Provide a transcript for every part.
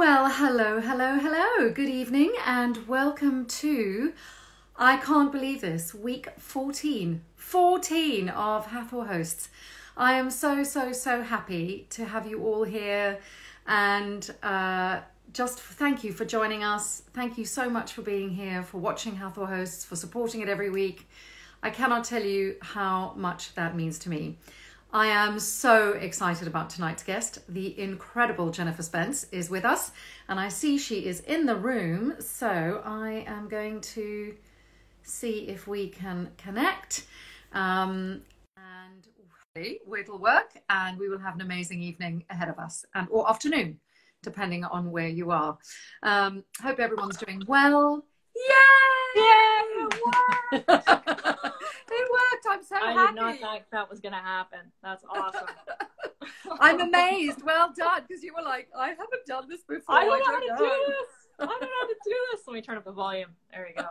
Well, hello, hello, hello. Good evening and welcome to, I can't believe this, week 14 of Hathor hosts. I am so happy to have you all here and just thank you for joining us. Thank you so much for being here, for watching Hathor hosts, for supporting it every week. I cannot tell you how much that means to me. I am so excited about tonight's guest. The incredible Jennifer Spence is with us, and I see she is in the room, so I am going to see if we can connect, and it'll work, and we will have an amazing evening ahead of us, or afternoon, depending on where you are. Hope everyone's doing well. Yay! Yay! It worked! It worked. I'm so happy. I did not think that was going to happen. That's awesome. I'm amazed. Well done, because you were like, I haven't done this before. I don't know how to do this. I don't know how to do this. Let me turn up the volume. There we go.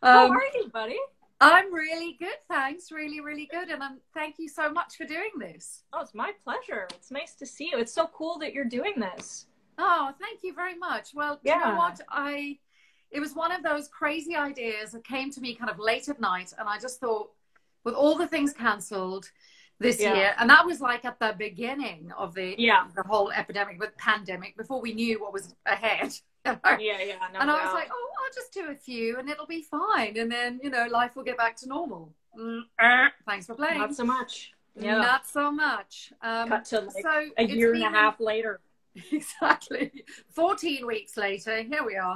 How are you, buddy? I'm really good, thanks. Really good. And thank you so much for doing this. Oh, it's my pleasure. It's nice to see you. It's so cool that you're doing this. Oh, thank you very much. Well, yeah. You know what? It was one of those crazy ideas that came to me kind of late at night. And I just thought, with all the things cancelled this year, and that was like at the beginning of the whole epidemic, with pandemic, before we knew what was ahead. No and I was like, oh, I'll just do a few and it'll be fine. And then, life will get back to normal. Thanks for playing. Not so much. Yeah. Not so much. Cut to like a year and a half later. Exactly. 14 weeks later, here we are.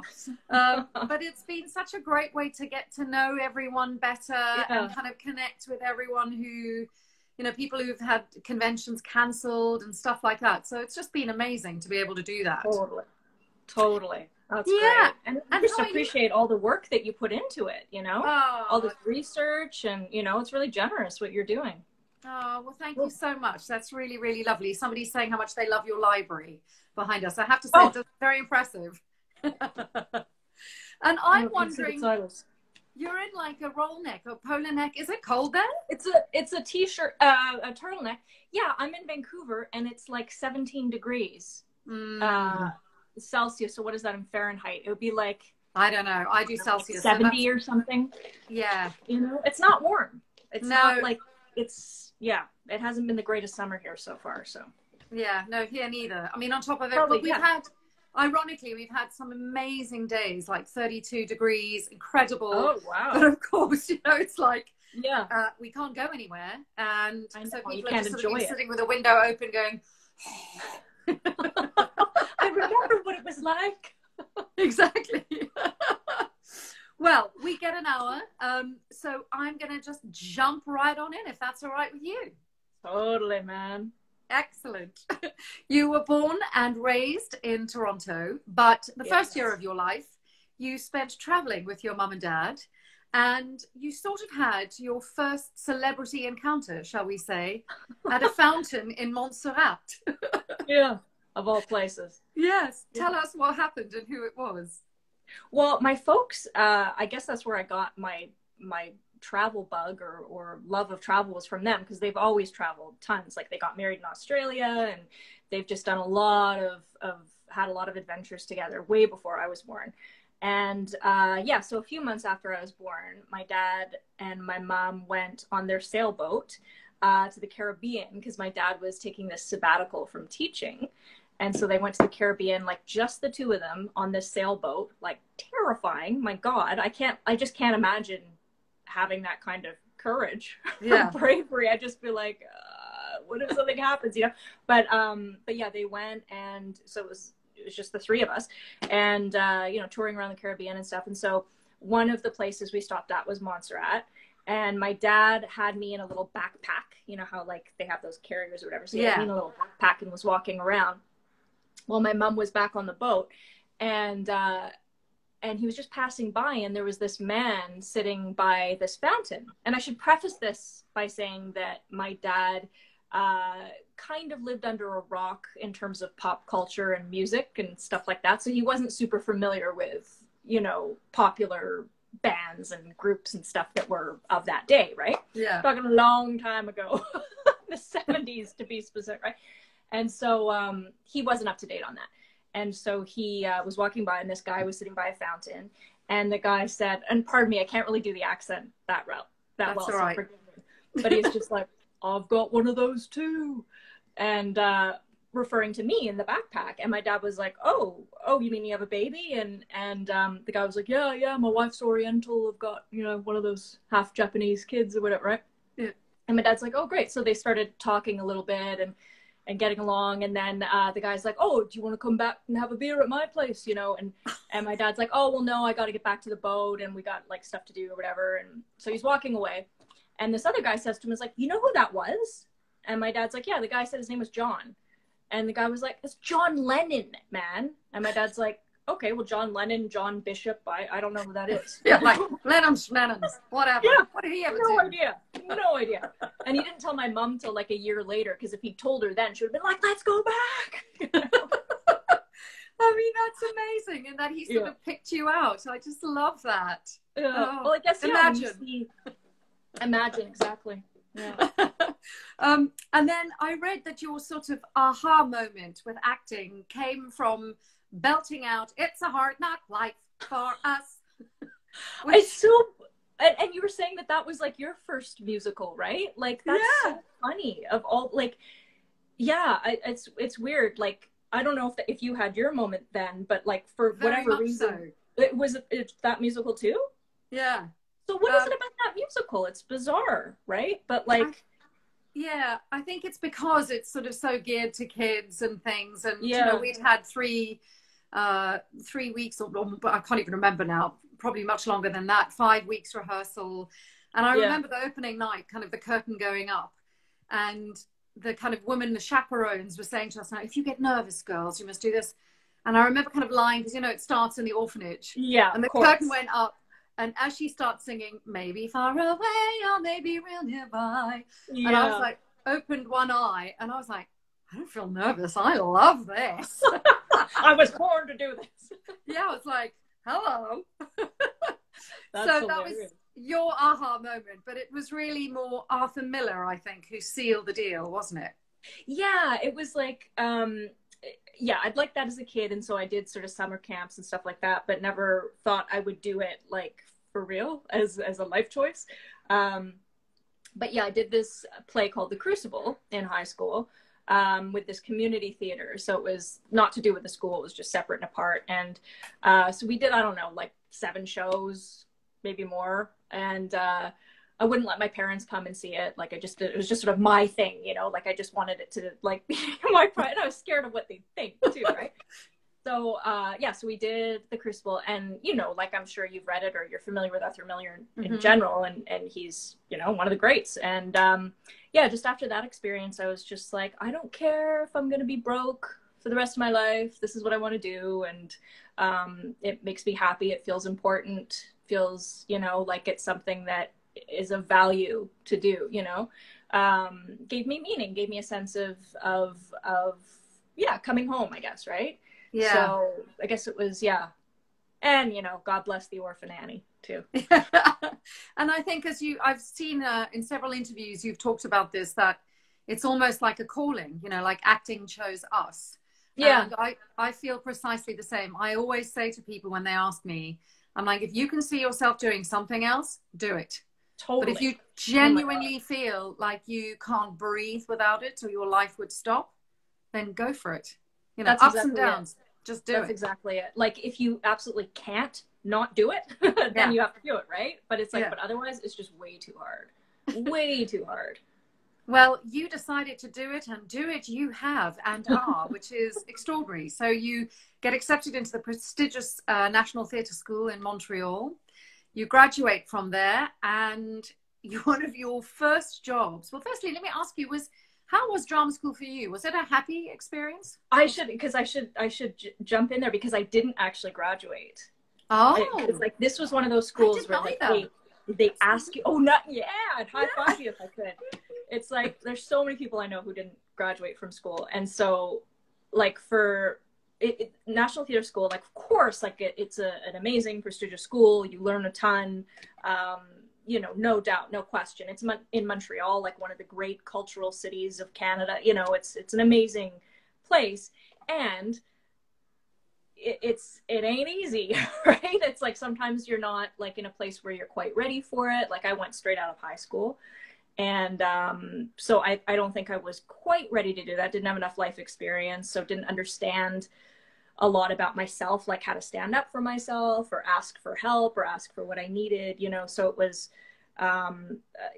But it's been such a great way to get to know everyone better and kind of connect with everyone who, people who've had conventions cancelled and stuff like that. So it's just been amazing to be able to do that. Totally. That's great. And I just appreciate all the work that you put into it, all this research and, it's really generous what you're doing. Oh, well, thank you so much. That's really lovely. Somebody's saying how much they love your library behind us. I have to say, it's very impressive. And I'm wondering, you're in like a roll neck or polar neck. Is it cold there? It's a t-shirt, a turtleneck. Yeah, I'm in Vancouver and it's like 17 degrees Celsius. So what is that in Fahrenheit? It would be like, I don't know. I do Celsius. 70 or something. Yeah. It's not warm. It's not like, it hasn't been the greatest summer here so far, so. Yeah, no, here neither. I mean, on top of it, ironically, we've had some amazing days, like 32 degrees, incredible. Oh, wow. But of course, it's like, we can't go anywhere. And so people are just sitting with a window open going, I remember what it was like. Exactly. Well, we get an hour, so I'm going to just jump right on in, if that's all right with you. Totally, man. Excellent. You were born and raised in Toronto, but the first year of your life, you spent traveling with your mum and dad, and you sort of had your first celebrity encounter, shall we say, at a fountain in Montserrat. Yeah, of all places. Yes. Tell us what happened and who it was. Well, my folks, I guess that's where I got my travel bug or love of travel was from them, because they've always traveled tons. Like they got married in Australia and they've just done had a lot of adventures together way before I was born. And so a few months after I was born, my dad and my mom went on their sailboat to the Caribbean, because my dad was taking this sabbatical from teaching. And so they went to the Caribbean, like just the two of them on this sailboat, like terrifying. My God, I just can't imagine having that kind of courage, bravery. I just feel like, what if something happens, But yeah, they went, and so it was just the three of us, and touring around the Caribbean and stuff. And so one of the places we stopped at was Montserrat, and my dad had me in a little backpack. How like they have those carriers or whatever. So he had me in a little backpack and was walking around. Well, my mom was back on the boat, and he was just passing by, and there was this man sitting by this fountain. And I should preface this by saying that my dad kind of lived under a rock in terms of pop culture and music and stuff like that. So he wasn't super familiar with, popular bands and groups and stuff that were of that day, right? Yeah. Talking a long time ago, the 70s to be specific, right? And so he wasn't up to date on that. And so he was walking by, and this guy was sitting by a fountain, and the guy said, and pardon me, I can't really do the accent that well. That's all right. But he's just like, I've got one of those too. And referring to me in the backpack. And my dad was like, oh, you mean you have a baby? And the guy was like, yeah, my wife's Oriental. I've got, you know, one of those half Japanese kids or whatever, right? Yeah. And my dad's like, oh, great. So they started talking a little bit and getting along. And then the guy's like, oh, do you want to come back and have a beer at my place? You know, and my dad's like, oh, well, no, I got to get back to the boat and we got like stuff to do or whatever. And so he's walking away. And this other guy says to him, is like, you know who that was? And my dad's like, yeah, the guy said his name was John. And the guy was like, it's John Lennon, man. And my dad's like, okay, well, John Lennon, John Bishop, I don't know who that is. Yeah, like Lennon's, whatever. Yeah, what did he ever no do? No idea. And he didn't tell my mom till like a year later, because if he told her then, she would have been like, let's go back. You know? I mean, that's amazing. And that he sort of picked you out. I just love that. Oh, well, I guess, imagine, exactly. Yeah. And then I read that your sort of aha moment with acting came from belting out, "It's a hard knock life for us." It's so, and you were saying that was like your first musical, right? Like, that's so funny. Of all, like, it's weird. Like, I don't know if you had your moment then, but like for whatever reason, it was that musical too. Yeah. So what is it about that musical? It's bizarre, right? But like, I think it's because it's sort of so geared to kids and things. And you know, we'd had 3 weeks, or I can't even remember now. Probably much longer than that. 5 weeks rehearsal, and I remember the opening night, kind of the curtain going up, and the kind of women, the chaperones, were saying to us, "Now, if you get nervous, girls, you must do this." And I remember kind of lying, because you know it starts in the orphanage, and the curtain went up. And as she starts singing, maybe far away or maybe real nearby. Yeah. And I was like, opened one eye and I was like, I don't feel nervous. I love this. I was born to do this. Yeah, I was like, hello. So hilarious. That was your aha moment. But it was really more Arthur Miller, I think, who sealed the deal, wasn't it? Yeah, it was like... I'd liked that as a kid, and so I did sort of summer camps and stuff like that, but never thought I would do it like for real as a life choice. But yeah, I did this play called The Crucible in high school with this community theater. So it was not to do with the school; it was just separate and apart. And so we did, I don't know, like 7 shows, maybe more, and I wouldn't let my parents come and see it. Like, it was just sort of my thing, you know, like I just wanted it to like be my pride. I was scared of what they'd think too, right? So, so we did The Crucible, and, you know, like, I'm sure you've read it or you're familiar with Arthur Miller in general, and he's, you know, one of the greats. And, just after that experience, I was just like, I don't care if I'm going to be broke for the rest of my life. This is what I want to do. And, it makes me happy. It feels important, feels, you know, like it's something that is of value to do, you know. Gave me meaning, gave me a sense of coming home, I guess, right? Yeah. So I guess it was, and, you know, God bless the orphan Annie too. And I think I've seen in several interviews you've talked about this, that it's almost like a calling, you know, like acting chose us. Yeah. And I feel precisely the same. I always say to people when they ask me, I'm like, if you can see yourself doing something else, do it. Totally. But if you genuinely feel like you can't breathe without it, or your life would stop, then go for it. You know, ups and downs. Just do it. That's exactly it. Like, if you absolutely can't not do it, then you have to do it, right? But it's like, but otherwise, it's just way too hard. Way too hard. Well, you decided to do it, and do it you have and are, which is extraordinary. So you get accepted into the prestigious National Theatre School in Montreal. You graduate from there, and one of your first jobs. Well, firstly, let me ask you: how was drama school for you? Was it a happy experience? I should jump in there, because I didn't actually graduate. Because like, this was one of those schools where like they ask you. Oh, not I'd high five you if I could. It's like, there's so many people I know who didn't graduate from school, and so like for. National Theatre School, like, of course, like it's an amazing, prestigious school. You learn a ton, you know, no doubt, no question. It's in Montreal, like one of the great cultural cities of Canada. You know, it's an amazing place. And it ain't easy, right? It's like sometimes you're not like in a place where you're quite ready for it. Like I went straight out of high school, and so I don't think I was quite ready to do that. Didn't have enough life experience, so didn't understand a lot about myself, like how to stand up for myself or ask for help or ask for what I needed, you know. So it was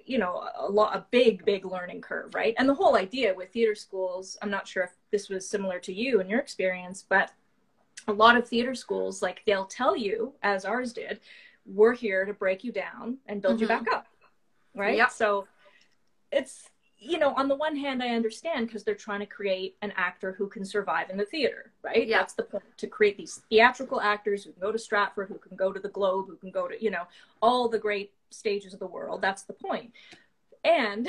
you know, a big learning curve, right? And the whole idea with theater schools, I'm not sure if this was similar to you and your experience, but a lot of theater schools, like they'll tell you, as ours did, we're here to break you down and build you back up, right? Yep. So it's, you know, on the one hand, I understand because they're trying to create an actor who can survive in the theater, right? Yeah. That's the point, to create these theatrical actors who can go to Stratford, who can go to the Globe, who can go to, you know, all the great stages of the world. That's the point. And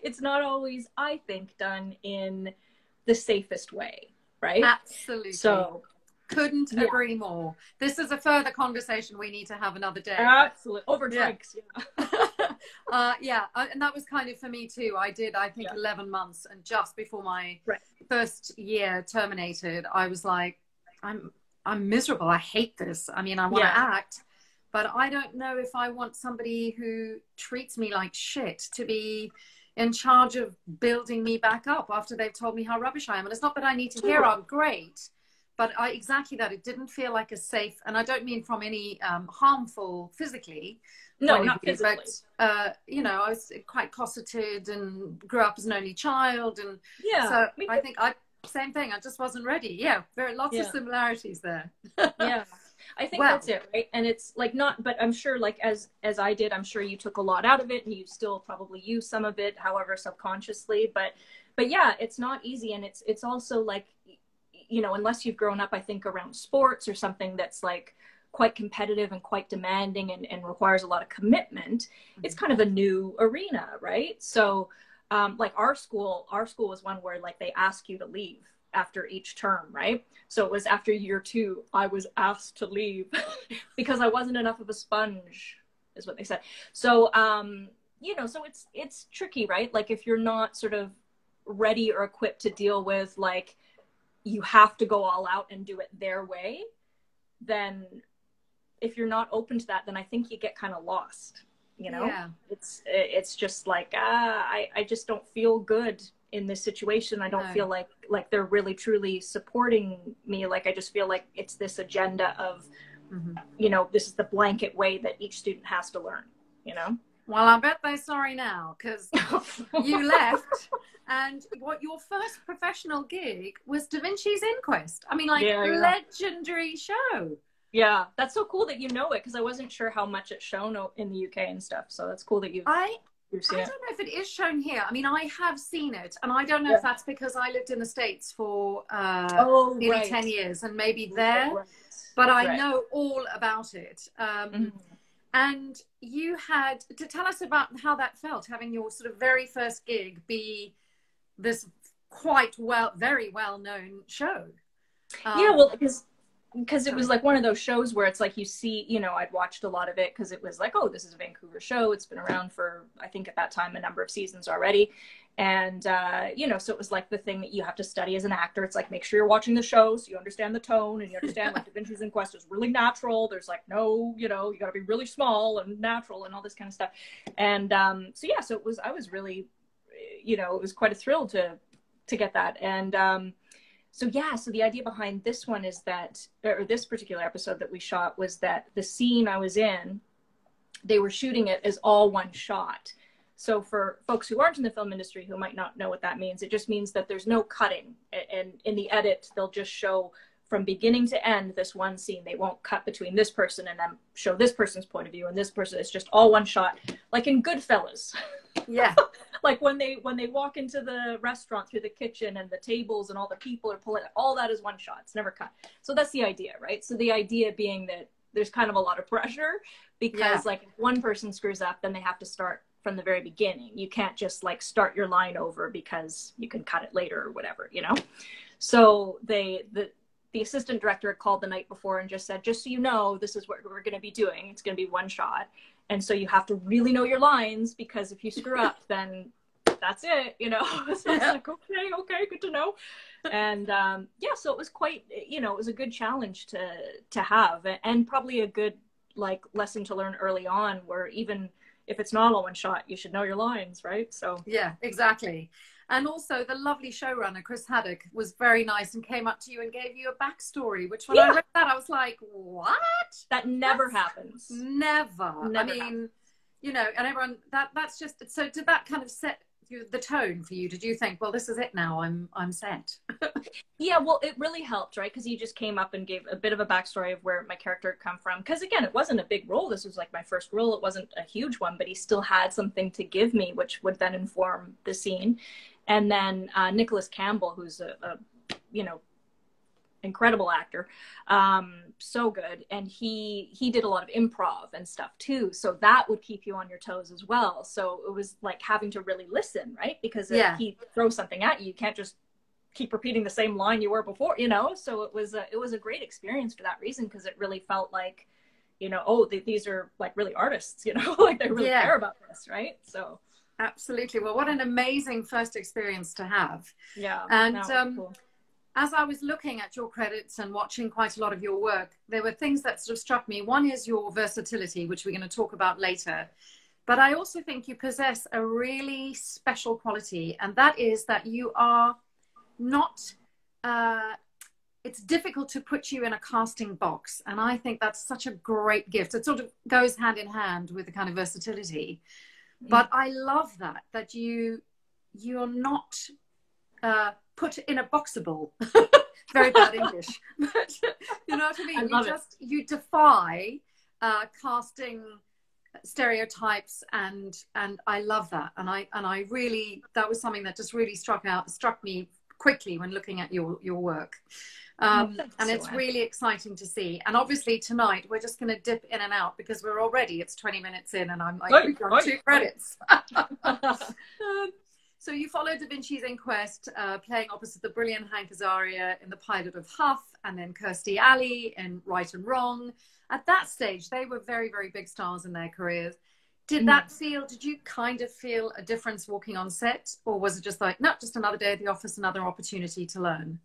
it's not always, I think, done in the safest way, right? Absolutely. So couldn't agree more. This is a further conversation we need to have another day. Absolutely. Over drinks. Yeah. And that was kind of for me too. I think 11 months, and just before my first year terminated, I was like, I'm miserable. I hate this. I mean, I want to act, but I don't know if I want somebody who treats me like shit to be in charge of building me back up after they've told me how rubbish I am. And it's not that I need to hear I'm great, but exactly that. It didn't feel like a safe, and I don't mean from any harmful physically. No, not physically. But, you know, I was quite cosseted and grew up as an only child. And so I think same thing. I just wasn't ready. Yeah. Lots of similarities there. I think that's it, right? And it's like but I'm sure like as I did, I'm sure you took a lot out of it, and you still probably use some of it, however, subconsciously. But yeah, it's not easy. And it's also like, you know, unless you've grown up, I think, around sports or something that's like quite competitive and quite demanding and requires a lot of commitment, it's kind of a new arena, right? So like our school was one where like they ask you to leave after each term, right? So it was after year 2, I was asked to leave because I wasn't enough of a sponge, is what they said. So, you know, so it's tricky, right? Like if you're not sort of ready or equipped to deal with, like, you have to go all out and do it their way, then if you're not open to that, then I think you get kind of lost, you know? Yeah. It's just like, I just don't feel good in this situation. I don't feel like they're really truly supporting me. Like, I just feel like it's this agenda of, you know, this is the blanket way that each student has to learn, you know? Well, I bet they're sorry now, because you left, and what your first professional gig was Da Vinci's Inquest. I mean, like, legendary show. Yeah, that's so cool that you know it, because I wasn't sure how much it's shown in the UK and stuff. So that's cool that you've seen it. I don't know if it is shown here. I mean, I have seen it, and I don't know if that's because I lived in the States for nearly 10 years, and maybe there, but I know all about it. And you had to tell us about how that felt, having your sort of very first gig be this very well-known show. Yeah, well, because it was like one of those shows where it's like, you see, you know, I'd watched a lot of it because it was like, oh, this is a Vancouver show. It's been around for, I think at that time, a number of seasons already. And, you know, so it was like the thing that you have to study as an actor. It's like, make sure you're watching the show so you understand the tone, and you understand like Da Vinci's Inquest is really natural. There's like, no, you know, you got to be really small and natural and all this kind of stuff. And so, yeah, so I was really, you know, it was quite a thrill to get that. And so, yeah, so the idea behind this one is that, or this particular episode that we shot, was that the scene I was in, they were shooting it as all one shot. So for folks who aren't in the film industry who might not know what that means, it just means that there's no cutting. And in the edit, they'll just show from beginning to end this one scene. They won't cut between this person and then show this person's point of view and this person. It's just all one shot, like in Goodfellas. Yeah. Like when they walk into the restaurant through the kitchen and the tables and all the people are pulling, all that is one shot. It's never cut. So that's the idea, right? So the idea being that there's kind of a lot of pressure because like if one person screws up, then they have to start from the very beginning. You can't just like start your line over because you can cut it later or whatever, you know? So the assistant director had called the night before and just said, just so you know, this is what we're going to be doing. It's going to be one shot. And so you have to really know your lines, because if you screw up, then that's it, you know? So it's like, okay, good to know. And yeah, so it was quite, you know, it was a good challenge to have, and probably a good like lesson to learn early on, where even if it's not all one shot, you should know your lines, right? So Yeah, exactly. And also the lovely showrunner, Chris Haddock, was very nice and came up to you and gave you a backstory, which when I yeah, read that, I was like, what? that never happens. Never. Never I mean, happens. you know, and everyone, that's just, so did that kind of set the tone for you? Did you think, well, this is it now, I'm set? Yeah, well, it really helped, right? Because he just came up and gave a bit of a backstory of where my character had come from. Because again, it wasn't a big role. This was like my first role. It wasn't a huge one, but he still had something to give me, which would then inform the scene. And then Nicholas Campbell, who's a you know, incredible actor, so good, and he did a lot of improv and stuff too, so that would keep you on your toes as well. So it was like having to really listen, right? Because if he throws something at you, you can't just keep repeating the same line you were before, you know. So it was a great experience for that reason, because it really felt like, you know, oh, these are like really artists, you know, like they really care about this, right? So absolutely. Well, what an amazing first experience to have. Yeah. And cool. As I was looking at your credits and watching quite a lot of your work, there were things that sort of struck me. One is your versatility, which we're going to talk about later. But I also think you possess a really special quality, and that is that you are not, it's difficult to put you in a casting box. And I think that's such a great gift. It sort of goes hand in hand with the kind of versatility. But I love that you're not put in a boxable. Very bad English, but you know what I mean. You defy casting stereotypes, and I love that. And I really, that was something that just really struck me quickly when looking at your work. And it's really exciting to see. And obviously tonight we're just going to dip in and out, because it's 20 minutes in and I'm like, we've got 2 credits. So you followed Da Vinci's Inquest, playing opposite the brilliant Hank Azaria in the pilot of Huff, and then Kirstie Alley in Right and Wrong. At that stage, they were very, very big stars in their careers. Did you kind of feel a difference walking on set, or was it just like, no, just another day at the office, another opportunity to learn?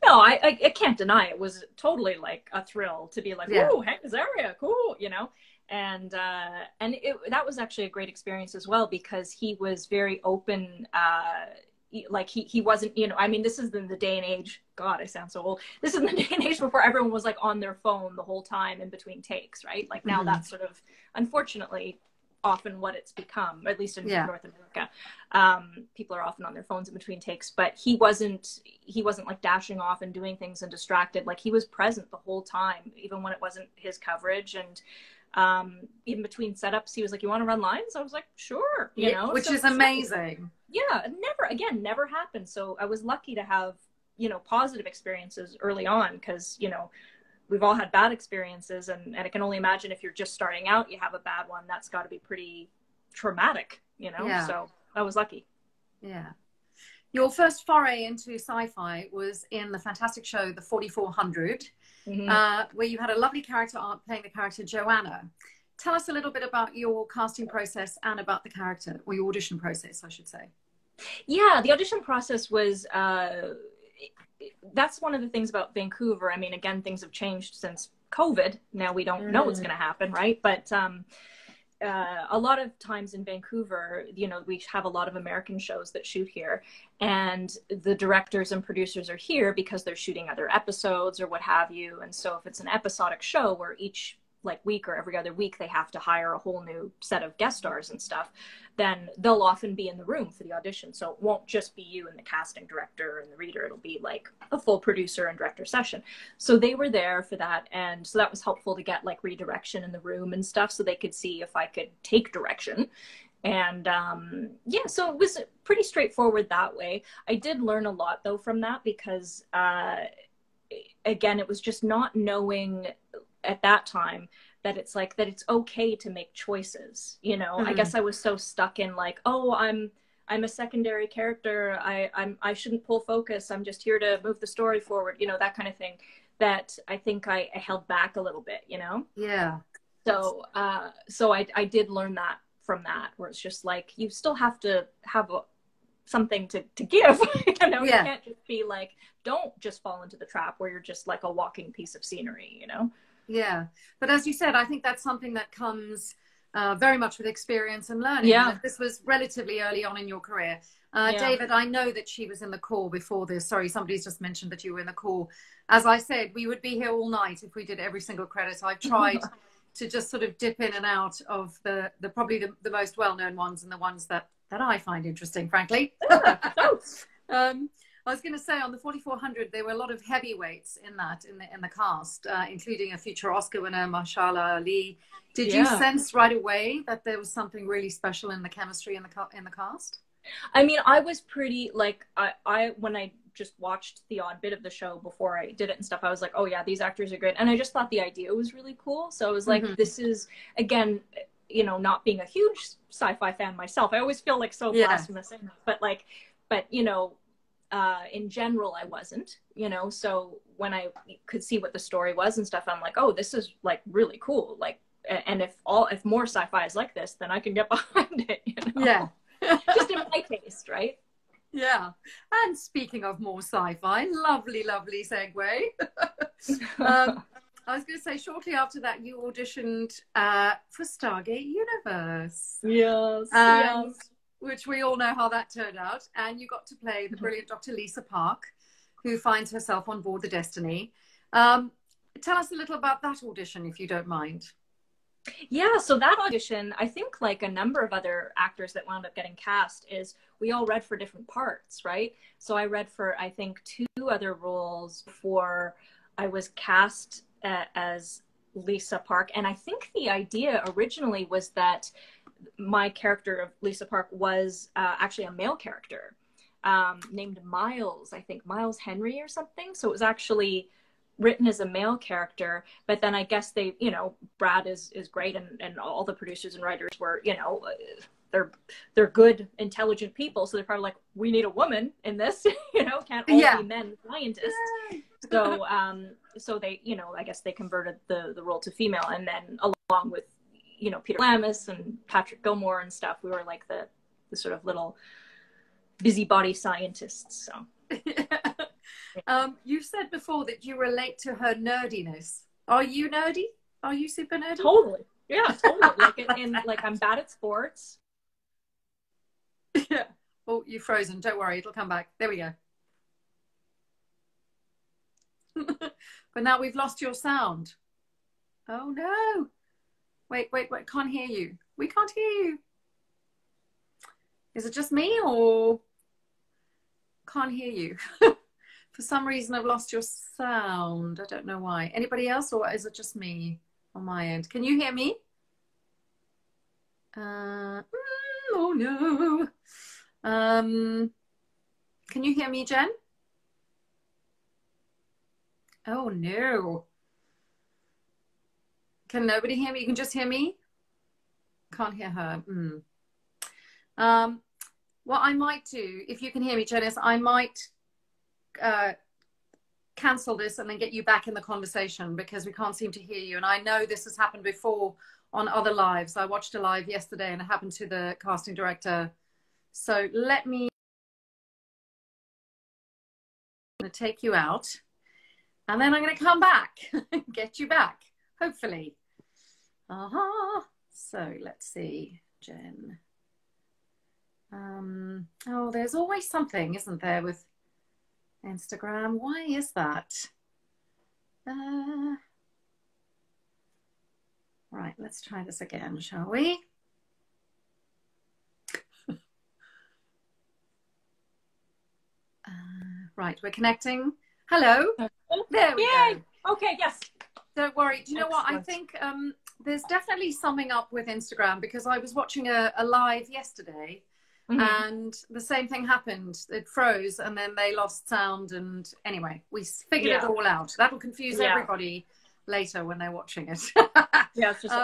No, I can't deny it was totally like a thrill to be like, oh, Hank Azaria, cool, you know. And that was actually a great experience as well, because he was very open. Like he wasn't, you know, I mean, this is in the day and age, God, I sound so old. This is in the day and age before everyone was like on their phone the whole time in between takes, right? Like now that's sort of, unfortunately, often what it's become, at least in North America. People are often on their phones in between takes, but he wasn't like dashing off and doing things and distracted. Like he was present the whole time, even when it wasn't his coverage. And in between setups, he was like, you want to run lines? I was like, sure, you know, which is amazing. Yeah, never happened. So I was lucky to have, you know, positive experiences early on, because, you know, we've all had bad experiences, and I can only imagine if you're just starting out, you have a bad one, that's got to be pretty traumatic, you know. So I was lucky. Yeah. Your first foray into sci-fi was in the fantastic show The 4400, where you had a lovely character art playing the character Joanna. Tell us a little bit about your casting process and about the character, or your audition process, I should say. Yeah, the audition process was, that's one of the things about Vancouver. I mean, again, things have changed since COVID. Now we don't know what's going to happen, right? But a lot of times in Vancouver, you know, we have a lot of American shows that shoot here, and the directors and producers are here because they're shooting other episodes or what have you. And so if it's an episodic show where each like week or every other week they have to hire a whole new set of guest stars and stuff, then they'll often be in the room for the audition. So it won't just be you and the casting director and the reader. It'll be like a full producer and director session. So they were there for that. And so that was helpful to get like redirection in the room and stuff, so they could see if I could take direction. And yeah, so it was pretty straightforward that way. I did learn a lot though from that, because again, it was just not knowing at that time that it's like, that it's okay to make choices, you know. I guess I was so stuck in like, oh, I'm a secondary character, I shouldn't pull focus, I'm just here to move the story forward, you know, that kind of thing, that I think I held back a little bit, you know. So so I did learn that from that, where it's just like, you still have to have something to give. You know, Yeah. you can't just be like, don't just fall into the trap where you're just like a walking piece of scenery, you know? Yeah. But as you said, I think that's something that comes very much with experience and learning. Yeah. And this was relatively early on in your career. Yeah. David, I know that she was in the call before this. Sorry, somebody's just mentioned that you were in the call. As I said, we would be here all night if we did every single credit. I've tried to just sort of dip in and out of the probably the most well-known ones and the ones that I find interesting, frankly. I was going to say on the 4400, there were a lot of heavyweights in the cast, including a future Oscar winner, Mahershala Ali. Did you sense right away that there was something really special in the chemistry in the cast? I mean, I was pretty like I when I just watched the odd bit of the show before I did it and stuff, I was like, oh yeah, these actors are great, and I just thought the idea was really cool. So I was like, this is, again, you know, not being a huge sci-fi fan myself, I always feel like so blasphemous, but you know, in general, I wasn't, you know, so when I could see what the story was and stuff, I'm like, oh, this is like really cool. Like, and if more sci-fi is like this, then I can get behind it, you know? Yeah. Just in my taste, right? Yeah. And speaking of more sci-fi, lovely segue. I was going to say, shortly after that, you auditioned for Stargate Universe. Yes. Which we all know how that turned out. And you got to play the brilliant Dr. Lisa Park, who finds herself on board the Destiny. Tell us a little about that audition, if you don't mind. Yeah, so that audition, I think like a number of other actors that wound up getting cast, is we all read for different parts, right? So I read for, I think, 2 other roles before I was cast as Lisa Park. And I think the idea originally was that my character of Lisa Park was actually a male character named Miles, I think Miles Henry or something. So it was actually written as a male character, but then I guess they, you know, Brad is great, and all the producers and writers were, you know, they're good, intelligent people, so they're probably like, we need a woman in this, you know, can't all be men scientists. So so they, you know, I guess they converted the role to female, and then along with, you know, Peter Lamis and Patrick Gilmore and stuff, we were like the sort of little busybody scientists. So you said before that you relate to her nerdiness. Are you nerdy? Are you super nerdy? Totally. Yeah, totally. Like I'm bad at sports. Yeah. Oh, you're frozen. Don't worry, it'll come back. There we go. But now we've lost your sound. Oh no. Wait. Can't hear you. We can't hear you. Is it just me or can't hear you? For some reason, I've lost your sound. I don't know why. Anybody else, or is it just me on my end? Can you hear me? Oh no. Can you hear me, Jen? Oh no. Can nobody hear me? You can just hear me? Can't hear her. What I might do, if you can hear me, Jen, is I might cancel this and then get you back in the conversation, because we can't seem to hear you. And I know this has happened before on other lives. I watched a live yesterday and it happened to the casting director. So let me take you out, and then I'm going to come back and get you back, hopefully. So let's see, Jen. Oh, there's always something, isn't there, with Instagram? Why is that? Right, let's try this again, shall we? Right, we're connecting. Hello. There we go. Okay, yes. Don't worry. Do you know what? I think there's definitely something up with Instagram, because I was watching a live yesterday. And the same thing happened. It froze and then they lost sound. And anyway, we figured it all out. That'll confuse everybody later when they're watching it. Yeah, it's just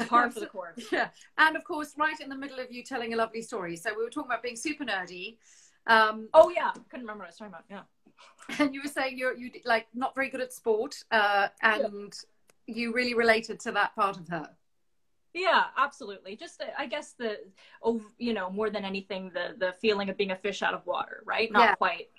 par for the course. Yeah. And of course, right in the middle of you telling a lovely story. So we were talking about being super nerdy. Oh yeah, couldn't remember what I was talking about. Yeah. And you were saying you like not very good at sport, and you really related to that part of her. Yeah, absolutely. Just, I guess you know, more than anything, the feeling of being a fish out of water, right? Not Yeah, quite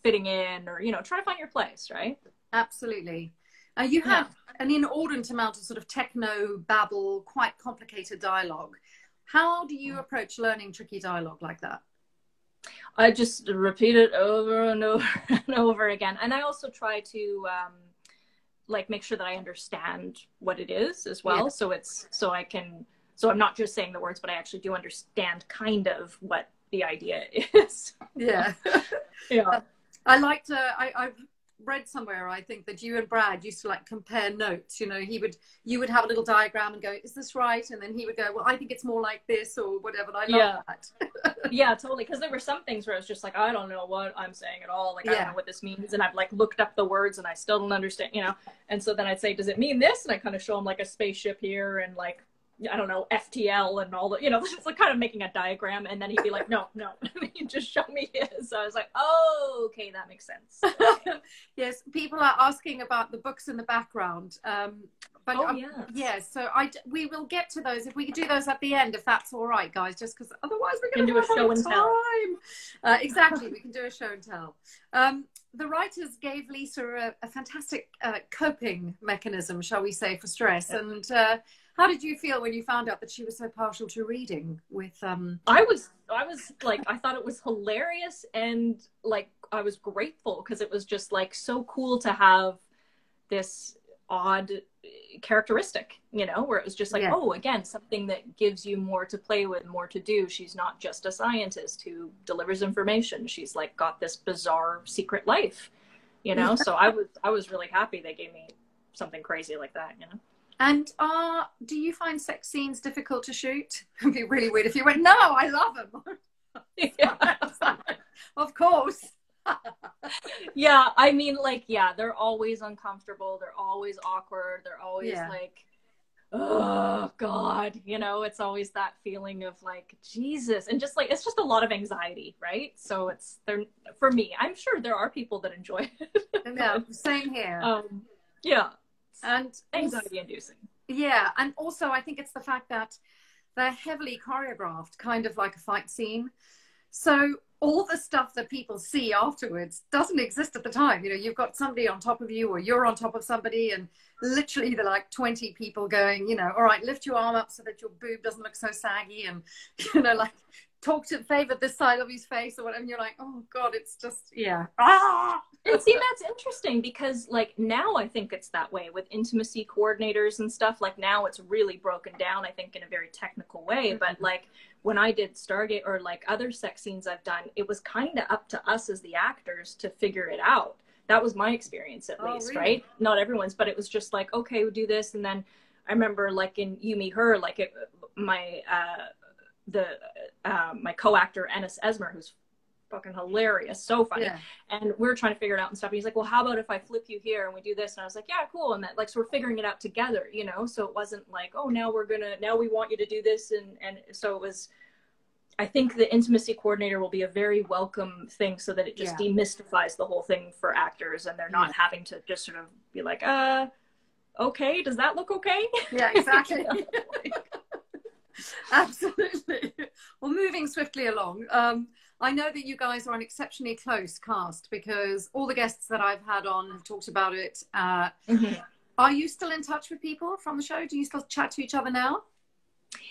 fitting in, or, you know, trying to find your place, right? absolutely. You Yeah. had an inordinate amount of sort of techno babble, quite complicated dialogue. How do you approach learning tricky dialogue like that? I just repeat it over and over and over again. And I also try to like make sure that I understand what it is as Yeah, well. So so I'm not just saying the words, but I actually do understand kind of what the idea is. yeah. Yeah. I liked. I've read somewhere, I think, that you and Brad used to like compare notes. You know, you would have a little diagram and go, "Is this right?" And then he would go, "Well, I think it's more like this," or whatever. And I love Yeah. that. Yeah, totally. Because there were some things where I was just like, I don't know what I'm saying at all. Like, I don't Yeah. know what this means. And I've like looked up the words and I still don't understand, you know? And so then I'd say, does it mean this? And I kind of show them like a spaceship here and like, I don't know, FTL and all the, you know, it's like kind of making a diagram. And then he'd be like, no, no, you just show me his. So I was like, oh, okay, that makes sense. Okay. Yes, people are asking about the books in the background. But Oh, yeah. yeah, so we will get to those if we could do those at the end, if that's all right, guys. Just because otherwise we're Can going to do a run show out and of tell. time. Exactly, we can do a show and tell. The writers gave Lisa a fantastic coping mechanism, shall we say, for stress. Yeah. And how did you feel when you found out that she was so partial to reading? With I was like, I thought it was hilarious, and like I was grateful because it was just like so cool to have this odd characteristic, you know, where it was just like, yeah, oh, again, something that gives you more to play with, more to do. She's not just a scientist who delivers information. She's like got this bizarre secret life, you know. So I was really happy they gave me something crazy like that, you know. And do you find sex scenes difficult to shoot? It'd be really weird if you went, no, I love them. Yeah. Of course. Yeah, I mean, like, yeah, they're always uncomfortable. They're always awkward. They're always like, oh God, you know, it's always that feeling of like, Jesus. And just like, it's just a lot of anxiety, right? So for me, I'm sure there are people that enjoy it. No, same here. Yeah. And anxiety inducing. Yeah. And also I think it's the fact that they're heavily choreographed, kind of like a fight scene. So all the stuff that people see afterwards doesn't exist at the time. You know, you've got somebody on top of you or you're on top of somebody, and literally they're like 20 people going, you know, all right, lift your arm up so that your boob doesn't look so saggy, and, you know, like favor this side of his face or whatever. And you're like, oh God, it's just, yeah. And see, that's interesting because like now I think it's that way with intimacy coordinators and stuff. Like now it's really broken down, I think, in a very technical way. Mm-hmm. But like when I did Stargate or like other sex scenes I've done, it was kind of up to us as the actors to figure it out. That was my experience, at least, really? Right? Not everyone's, but it was just like, okay, we'll do this. And then I remember like in You, Me, Her, like my co-actor, Ennis Esmer, who's fucking hilarious, so funny. Yeah. And we were trying to figure it out and stuff. And he's like, well, how about if I flip you here and we do this? And I was like, yeah, cool. And that, like, so we're figuring it out together, you know? So it wasn't like, oh, now we want you to do this. And so it was, I think the intimacy coordinator will be a very welcome thing so that it just demystifies the whole thing for actors, and they're not having to just sort of be like, okay, does that look okay? Yeah, exactly. Absolutely. Well, moving swiftly along, I know that you guys are an exceptionally close cast because all the guests that I've had on have talked about it. Mm-hmm. Are you still in touch with people from the show? Do you still chat to each other now?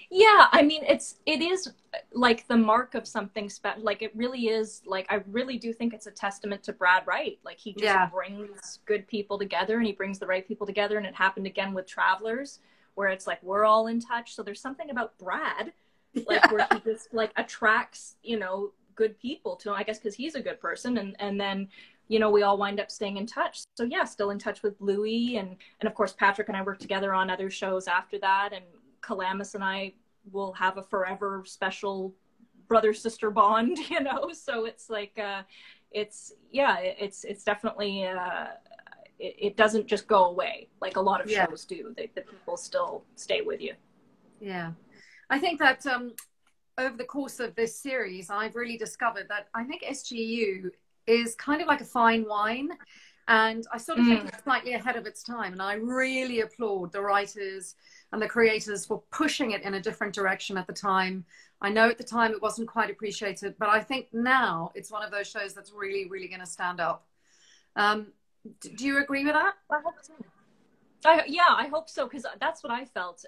Yeah, I mean, it is like the mark of something special. Like it really is. Like I really do think it's a testament to Brad Wright. Like he just brings good people together, and he brings the right people together. And it happened again with Travelers, where it's like we're all in touch. So there's something about Brad, like where he just like attracts, you know, good people to him, I guess, because he's a good person. And then, you know, we all wind up staying in touch. So yeah, still in touch with Louis, and of course Patrick and I worked together on other shows after that, and Calamus and I will have a forever special brother-sister bond, you know? So it's like, it's definitely, it doesn't just go away like a lot of shows do. The people still stay with you. Yeah. I think that over the course of this series, I've really discovered that I think SGU is kind of like a fine wine. And I sort of think it's slightly ahead of its time. And I really applaud the writers and the creators for pushing it in a different direction at the time. I know at the time it wasn't quite appreciated, but I think now it's one of those shows that's really, really going to stand up. Do you agree with that? I hope so. Yeah, I hope so, because that's what I felt.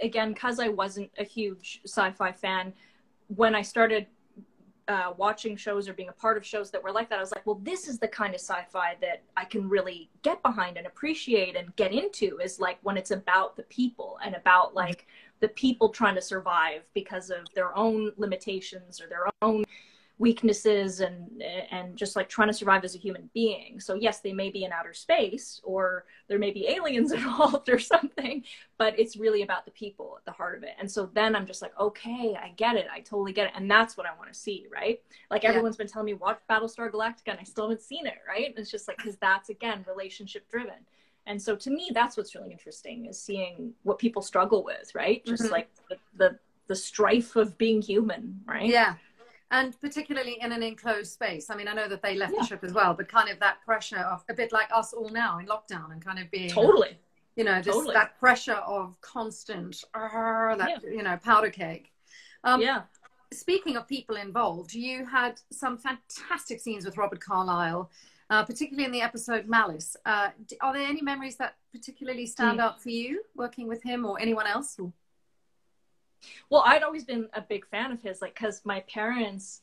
Again, because I wasn't a huge sci-fi fan, when I started watching shows or being a part of shows that were like that, I was like, well, this is the kind of sci-fi that I can really get behind and appreciate and get into, is like when it's about the people and about like the people trying to survive because of their own limitations or their own weaknesses and just like trying to survive as a human being. So yes, they may be in outer space or there may be aliens involved or something, but it's really about the people at the heart of it. And so then I'm just like, okay, I get it. I totally get it. And that's what I want to see, right? Like everyone's been telling me, watch Battlestar Galactica, and I still haven't seen it, right? And it's just like, because that's, again, relationship driven. And so to me, that's what's really interesting, is seeing what people struggle with, right? Just like the strife of being human, right? Yeah. And particularly in an enclosed space. I mean, I know that they left the ship as well, but kind of that pressure of, a bit like us all now in lockdown, and kind of being, you know, this, that pressure of constant, you know, powder keg. Speaking of people involved, you had some fantastic scenes with Robert Carlyle, particularly in the episode Malice. Are there any memories that particularly stand out for you working with him or anyone else? Or? Well, I'd always been a big fan of his, like, because my parents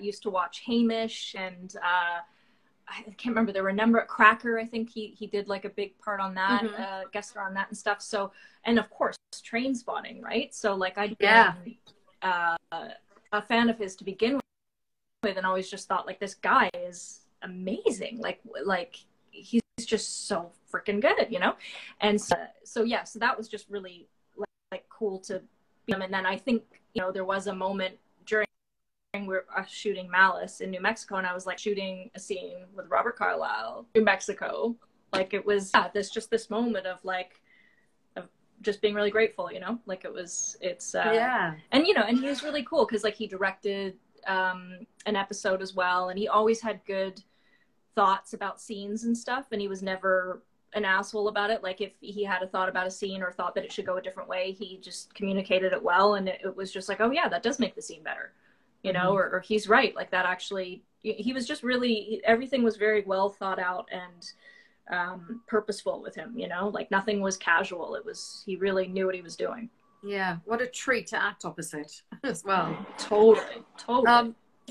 used to watch Hamish, and I can't remember, there were a number of Cracker, I think he did like a big part on that, guest star on that and stuff. So, and of course, Train Spotting, right? So like I'd been a fan of his to begin with, and always just thought like, this guy is amazing. Like he's just so freaking good, you know? And so yeah, so that was just really like cool to him. And then I think, you know, there was a moment during we were shooting Malice in New Mexico, and I was like shooting a scene with Robert Carlyle, New Mexico. Like it was this moment of like, of just being really grateful, you know, like and you know, and he was really cool because like he directed an episode as well, and he always had good thoughts about scenes and stuff, and he was never an asshole about it. Like if he had a thought about a scene or thought that it should go a different way, he just communicated it well, and it was just like, oh yeah, that does make the scene better, you know, or he's right, like that actually, he was just really, everything was very well thought out and purposeful with him, you know, like nothing was casual. It was, he really knew what he was doing. Yeah, what a treat to act opposite as well. Totally.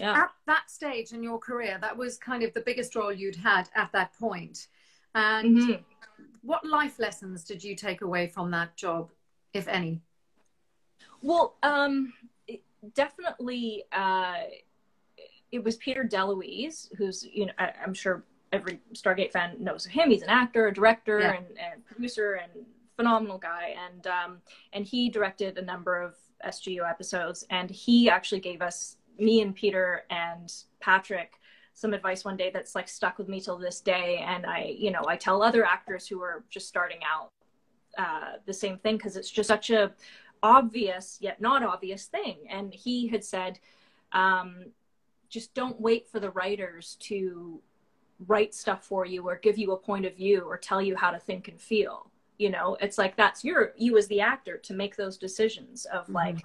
At that stage in your career, that was kind of the biggest role you'd had at that point. And what life lessons did you take away from that job, if any? Well, definitely, it was Peter DeLuise, who's, you know, I'm sure every Stargate fan knows him. He's an actor, a director, and producer, and phenomenal guy. And he directed a number of SGU episodes, and he actually gave us, me and Peter and Patrick, some advice one day that's like stuck with me till this day. And I tell other actors who are just starting out the same thing, because it's just such a obvious yet not obvious thing. And he had said, just don't wait for the writers to write stuff for you or give you a point of view or tell you how to think and feel. You know, it's like, that's you as the actor to make those decisions of like,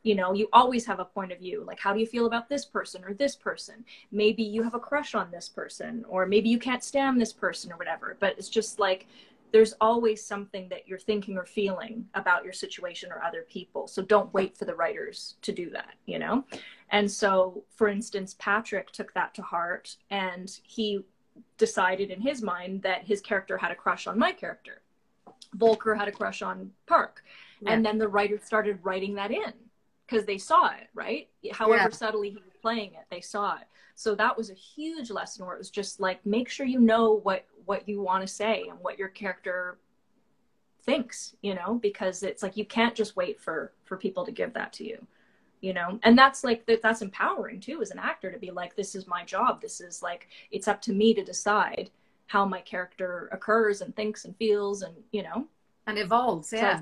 you know, you always have a point of view. Like, how do you feel about this person or this person? Maybe you have a crush on this person, or maybe you can't stand this person or whatever. But it's just like, there's always something that you're thinking or feeling about your situation or other people. So don't wait for the writers to do that, you know? And so, for instance, Patrick took that to heart, and he decided in his mind that his character had a crush on my character. Volker had a crush on Park. And then the writers started writing that in, because they saw it, right? However subtly he was playing it, they saw it. So that was a huge lesson, where it was just like, make sure you know what you want to say and what your character thinks, you know, because it's like, you can't just wait for people to give that to you, you know? And that's like, that's empowering too, as an actor, to be like, this is my job. This is like, it's up to me to decide how my character occurs and thinks and feels, and, you know, and evolves. Yeah.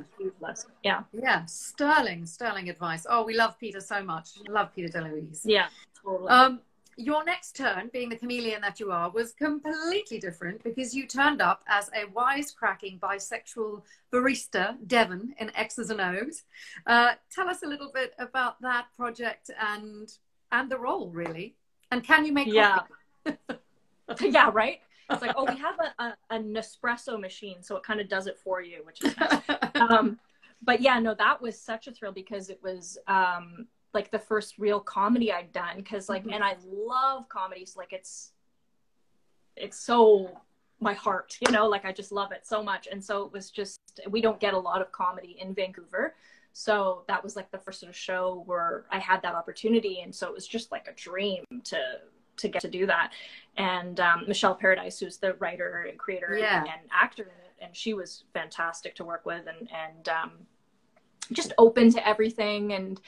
Sterling advice. Oh, we love Peter so much. Love Peter DeLuise. Yeah, totally. your next turn, being the chameleon that you are, was completely different because you turned up as a wisecracking bisexual barista, Devon, in X's and O's. Tell us a little bit about that project and the role, really. And can you make coffee? Yeah, right? It's like, oh, we have a Nespresso machine, so it kind of does it for you, which is nice. But yeah, no, that was such a thrill because it was like the first real comedy I'd done. Because like, and I love comedies. Like it's so my heart, you know, like I just love it so much. And so it was just, we don't get a lot of comedy in Vancouver. So that was like the first sort of show where I had that opportunity. And so it was just like a dream to get to do that. And Michelle Paradise, who's the writer and creator and actor in it, and she was fantastic to work with and just open to everything. And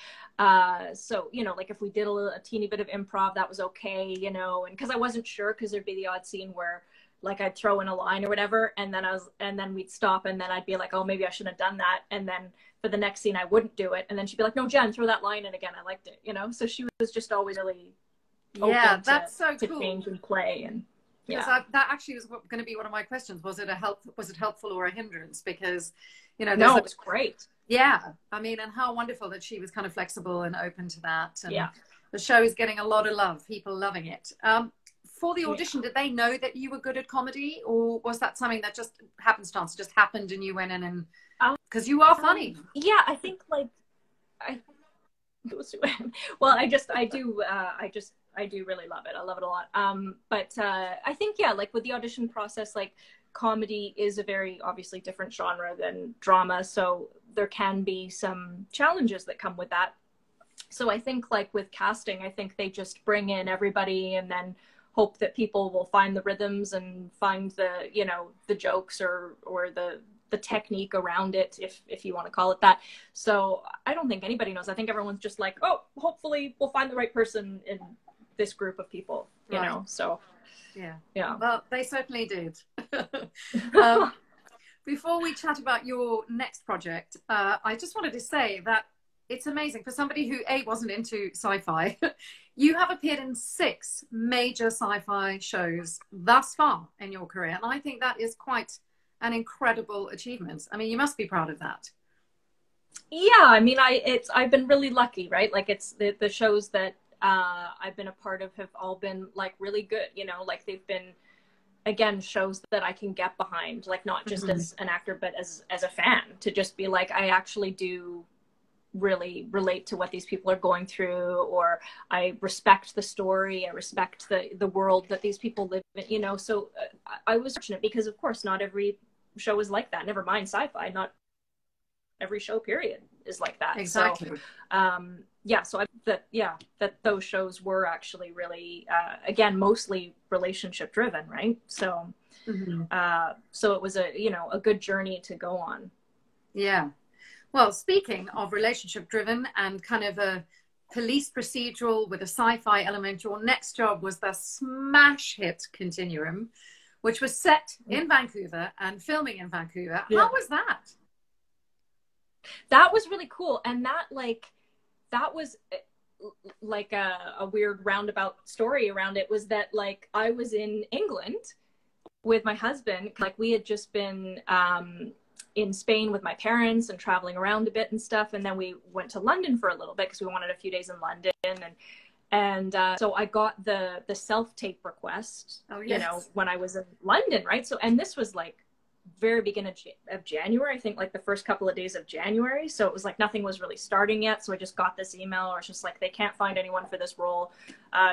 so, you know, like if we did a teeny bit of improv, that was okay, you know, and because I wasn't sure, because there'd be the odd scene where like I'd throw in a line or whatever, and then we'd stop, and then I'd be like, oh, maybe I shouldn't have done that. And then for the next scene, I wouldn't do it. And then she'd be like, no, Jen, throw that line in again. I liked it, you know? So she was just always really open to cool. change and play. And that actually was going to be one of my questions. Was it helpful or a hindrance? Because, you know, no, it was great. Yeah. I mean, and how wonderful that she was kind of flexible and open to that. And the show is getting a lot of love, people loving it. For the audition, did they know that you were good at comedy, or was that something that just happenstance just happened and you went in and, because you are funny. Yeah, I think like, well, I do really love it. I love it a lot. But I think, yeah, like with the audition process, like comedy is a very obviously different genre than drama. So there can be some challenges that come with that. So I think like with casting, I think they just bring in everybody and then hope that people will find the rhythms and find the, you know, the jokes or the technique around it, if you want to call it that. So I don't think anybody knows. I think everyone's just like, oh, hopefully we'll find the right person in this group of people, you know? So yeah. Well, they certainly did. Before we chat about your next project, I just wanted to say that it's amazing for somebody who wasn't into sci-fi. You have appeared in 6 major sci-fi shows thus far in your career, and I think that is quite an incredible achievement. I mean, you must be proud of that. Yeah, I mean, I've been really lucky, right? Like it's the shows that I've been a part of have all been like really good, you know, like they've been, again, shows that I can get behind, like not just as an actor, but as a fan, to just be like, I actually do really relate to what these people are going through, or I respect the story, I respect the world that these people live in, you know. So I was fortunate because of course not every show is like that, never mind sci-fi, not every show period is like that. Exactly. So that those shows were actually really again mostly relationship driven, right? So so it was a good journey to go on. Yeah. Well, speaking of relationship-driven and kind of a police procedural with a sci-fi element, your next job was the smash hit Continuum, which was set in Vancouver and filming in Vancouver. Yeah. How was that? That was really cool. And that was like a weird roundabout story around it, was that like I was in England with my husband. Like we had just been in Spain with my parents and traveling around a bit and stuff. And then we went to London for a little bit because we wanted a few days in London. And so I got the self-tape request, you know, when I was in London, right? So, and this was like very beginning of January, I think like the first couple of days of January. So it was like nothing was really starting yet. So I just got this email where it's just like, they can't find anyone for this role.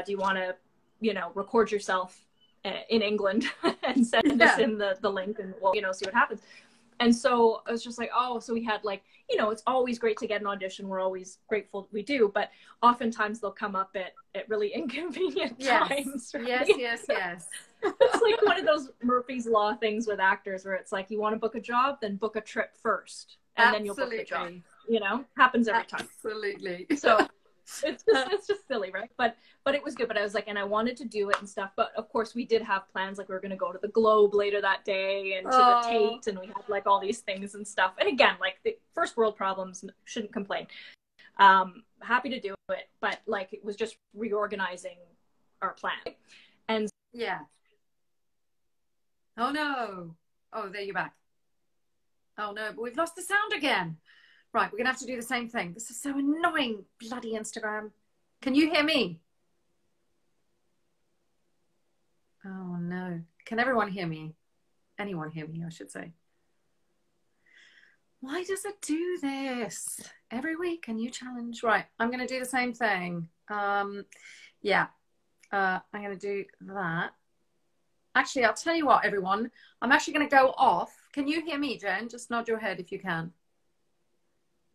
Do you want to, you know, record yourself in England and send us in the link and we'll, you know, see what happens. And so I was just like, oh, so we had like, you know, it's always great to get an audition. We're always grateful we do, but oftentimes they'll come up at really inconvenient times. Right? Yes. It's like one of those Murphy's Law things with actors where it's like, you want to book a job, then book a trip first. And then you'll book the job, you know, happens every time. Absolutely. So it's just silly, right? But it was good. But I was like, and I wanted to do it and stuff. But of course, we did have plans. Like we were going to go to the Globe later that day and to the Tate, and we had like all these things and stuff. And again, like the first world problems, shouldn't complain. Happy to do it, but like it was just reorganizing our plan. And yeah. Oh no. Oh, there you're back. Oh no, but we've lost the sound again. Right, we're gonna have to do the same thing. This is so annoying, bloody Instagram. Can you hear me? Oh no. Can everyone hear me? Anyone hear me, I should say. Why does it do this? Every week, a new challenge. Right, I'm gonna do the same thing. Yeah, I'm gonna do that. Actually, I'll tell you what, everyone. I'm actually gonna go off. Can you hear me, Jen? Just nod your head if you can.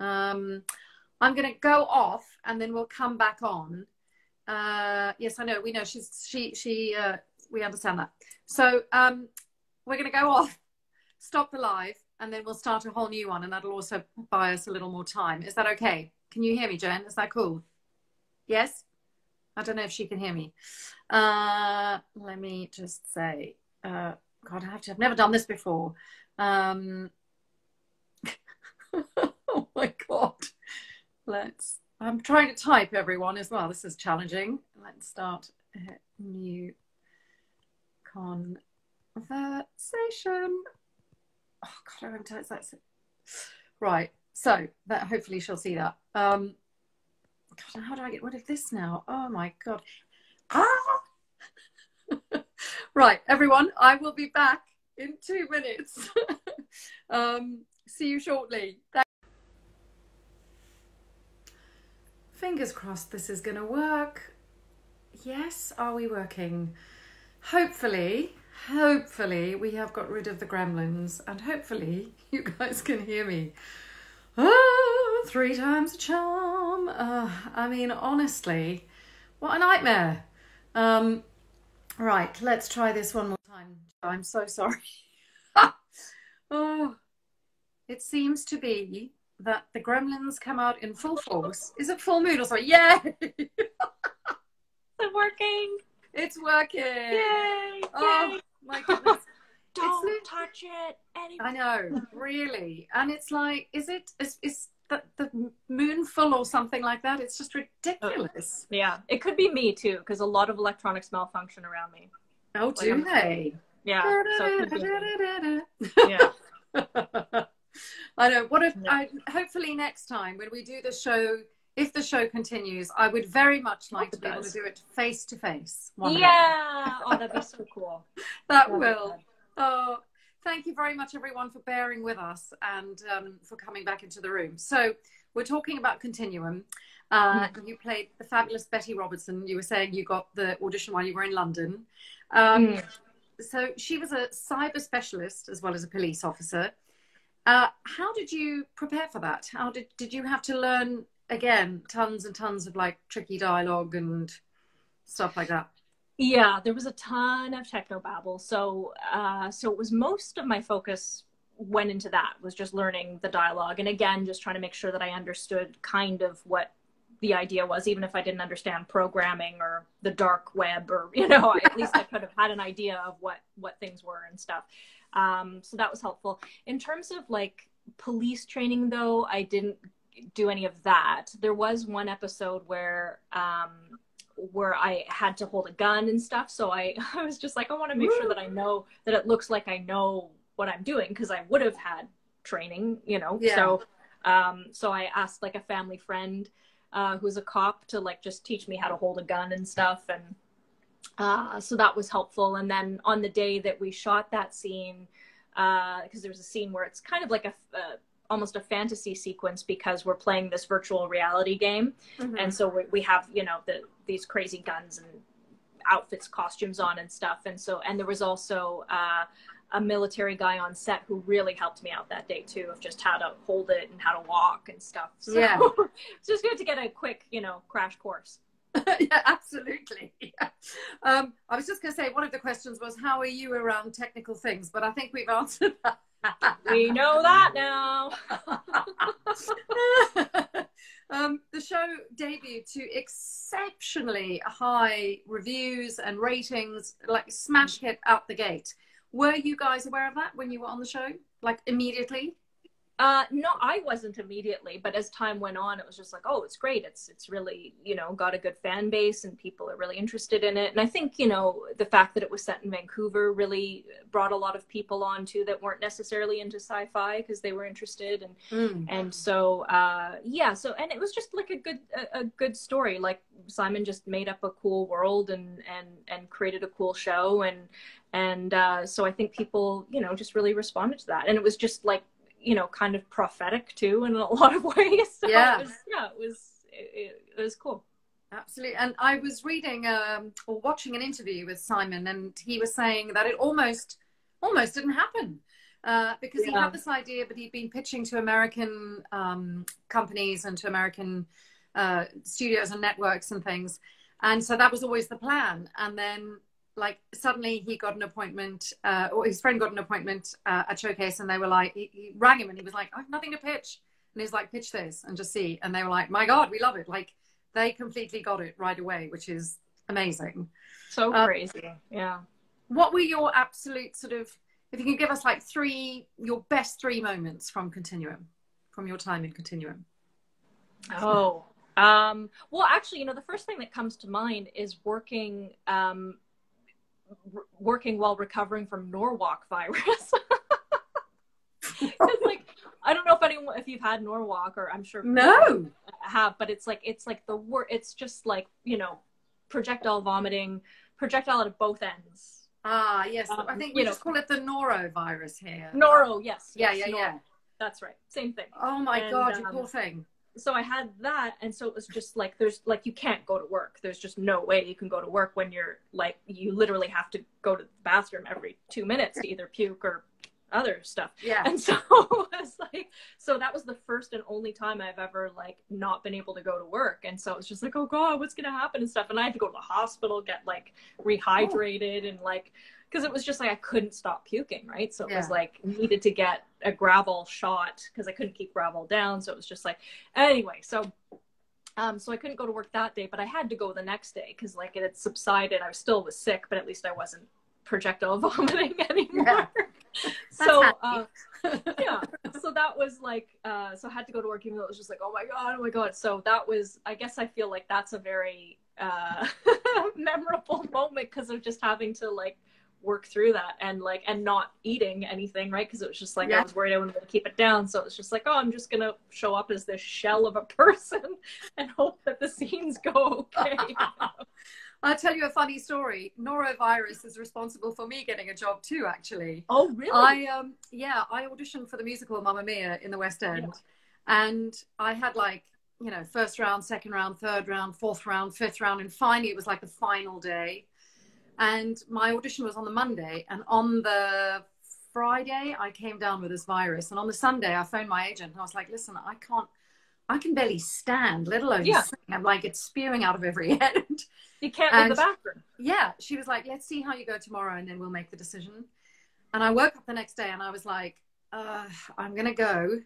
I'm going to go off and then we'll come back on. Yes, I know. We know we understand that. So we're going to go off, stop the live, and then we'll start a whole new one. And that'll also buy us a little more time. Is that okay? Can you hear me, Jen? Is that cool? Yes? I don't know if she can hear me. Let me just say, God, I've never done this before. Oh my God. I'm trying to type, everyone, as well. This is challenging. Let's start a new conversation. Oh God, I remember that's it. Right. So that hopefully she'll see that. God, how do I get rid of this now? Oh my God. Ah! Right, everyone, I will be back in 2 minutes. See you shortly. Fingers crossed this is going to work. Yes, are we working? Hopefully we have got rid of the gremlins and hopefully you guys can hear me. 3 times a charm. I mean, honestly, what a nightmare. Right, let's try this one more time. I'm so sorry. Oh, it seems to be that the gremlins come out in full force. Is it full moon or something? Yay! Is it working? It's working. Yay! Oh, Yay. my goodness. Don't touch it anymore. I know, really. And it's like, is the moon full or something like that? It's just ridiculous. Yeah, it could be me too, because a lot of electronics malfunction around me. Oh, do they? Yeah. Yeah. I know. What if hopefully next time when we do the show, if the show continues, I would very much like to be able to do it face to face. Yeah. Oh, that'd be so cool. That will. Oh, thank you very much, everyone, for bearing with us and for coming back into the room. So we're talking about Continuum. You played the fabulous Betty Robertson. You were saying you got the audition while you were in London. So she was a cyber specialist as well as a police officer. How did you prepare for that? How did you have to learn, again, tons and tons of like tricky dialogue and stuff like that? Yeah, there was a ton of technobabble. So it was most of my focus went into that, was just learning the dialogue. And again, just trying to make sure that I understood kind of what the idea was, even if I didn't understand programming or the dark web or, at least I could have had an idea of what things were and stuff. So that was helpful. In terms of like police training though, I didn't do any of that. There was one episode where I had to hold a gun and stuff. So I was just like, I want to make sure that I know that it looks like I know what I'm doing, because I would have had training, Yeah. So I asked like a family friend who's a cop to like just teach me how to hold a gun and stuff. And so that was helpful. And then on the day that we shot that scene, because there's a scene where it's kind of like almost a fantasy sequence, because we're playing this virtual reality game. Mm-hmm. And so we have, these crazy guns and outfits, costumes on and stuff. And there was also a military guy on set who really helped me out that day too, of just how to hold it and how to walk and stuff. So yeah. It's just good to get a quick, crash course. Yeah, absolutely. Yeah. I was just going to say, one of the questions was, how are you around technical things? But I think we've answered that. We know that now. The show debuted to exceptionally high reviews and ratings, like smash hit out the gate. Were you guys aware of that when you were on the show? Like immediately? No, I wasn't immediately, but as time went on, it was just like, oh, it's great. It's really, you know, got a good fan base and people are really interested in it. And I think, you know, the fact that it was set in Vancouver really brought a lot of people on too that weren't necessarily into sci-fi because they were interested. And so, yeah, so, and it was just like a good story. Like Simon just made up a cool world and created a cool show. And so I think people, you know, just really responded to that. And it was just like, you know, kind of prophetic too in a lot of ways. So yeah, it was cool. Absolutely. And I was reading or watching an interview with Simon, and he was saying that it almost didn't happen because he had this idea, but he'd been pitching to American companies and to American studios and networks and things, and so that was always the plan. And then like suddenly he got an appointment, or his friend got an appointment at Showcase, and they were like, he rang him and he was like, I have nothing to pitch. And he's like, pitch this and just see. And they were like, my God, we love it. Like they completely got it right away, which is amazing. So crazy. Yeah. What were your absolute sort of, if you can give us like your best three moments from Continuum, from your time in Continuum? Oh, well, actually, you know, the first thing that comes to mind is working while recovering from Norwalk virus. Like, I don't know if you've had Norwalk, or I'm sure no have, but it's like it's just like, you know, projectile vomiting, projectile at both ends. Yes, I think we just call it the norovirus here. Noro, yes. Yeah. That's right, same thing. Oh my God, you poor thing. So I had that, and so it was just like, there's like, you can't go to work. There's just no way you can go to work when you're like, you literally have to go to the bathroom every 2 minutes to either puke or other stuff. Yeah. And so it's like, so that was the first and only time I've ever like not been able to go to work. And so it's just like, oh God, what's gonna happen and stuff. And I had to go to the hospital, get like rehydrated and like, because it was just like I couldn't stop puking, right? So it was like needed to get a gravel shot because I couldn't keep gravel down. So it was just like, anyway, so I couldn't go to work that day, but I had to go the next day because like it had subsided. I still was sick, but at least I wasn't projectile vomiting anymore. Yeah. So yeah, so that was like, so I had to go to work even though it was just like, oh my God. So that was, I guess I feel like that's a very memorable moment because of just having to like work through that and like, and not eating anything, right? Because it was just like, I was worried I wouldn't be able to keep it down. So it's just like, oh, I'm just gonna show up as this shell of a person and hope that the scenes go okay. I'll tell you a funny story. Norovirus is responsible for me getting a job too, actually. Oh, really? I auditioned for the musical Mamma Mia in the West End, and I had like, you know, first round, second round, third round, fourth round, fifth round, and finally it was like the final day. And my audition was on the Monday, and on the Friday I came down with this virus, and on the Sunday I phoned my agent and I was like, listen, I can barely stand, let alone sing. I'm like, it's spewing out of every end. You can't leave the bathroom. Yeah. She was like, let's see how you go tomorrow and then we'll make the decision. And I woke up the next day and I was like, I'm going to go.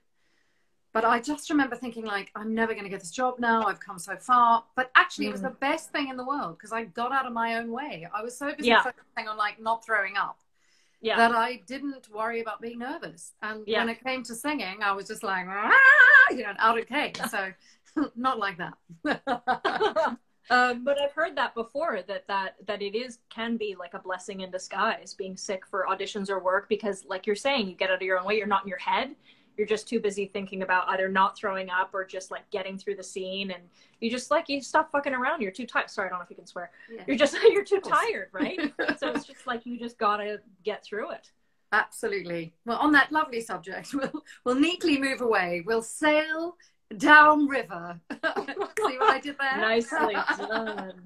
But I just remember thinking like, I'm never going to get this job now. I've come so far. But actually it was the best thing in the world because I got out of my own way. I was so busy focusing on like not throwing up that I didn't worry about being nervous. And when it came to singing, I was just like, you know, out of cake. So not like that. But I've heard that before, that it can be like a blessing in disguise being sick for auditions or work, because like you're saying, you get out of your own way. You're not in your head. You're just too busy thinking about either not throwing up or just like getting through the scene. And you just like, you stop fucking around. You're too tired. Sorry, I don't know if you can swear. Yeah. You're too tired, right? So it's just like, you just gotta get through it. Absolutely. Well, on that lovely subject, we'll neatly move away. We'll sail down river. See what I did there? Nicely done.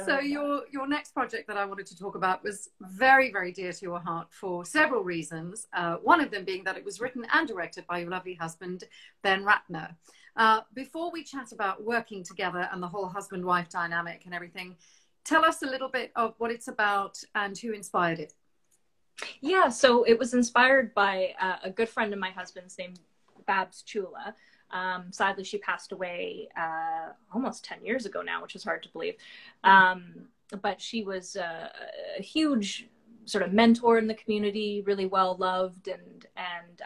So your next project that I wanted to talk about was very, very dear to your heart for several reasons. One of them being that it was written and directed by your lovely husband, Ben Ratner. Before we chat about working together and the whole husband-wife dynamic and everything, tell us a little bit of what it's about and who inspired it. Yeah, so it was inspired by a good friend of my husband's named Babs Chula. Sadly, she passed away almost 10 years ago now, which is hard to believe. But she was a huge sort of mentor in the community, really well loved, and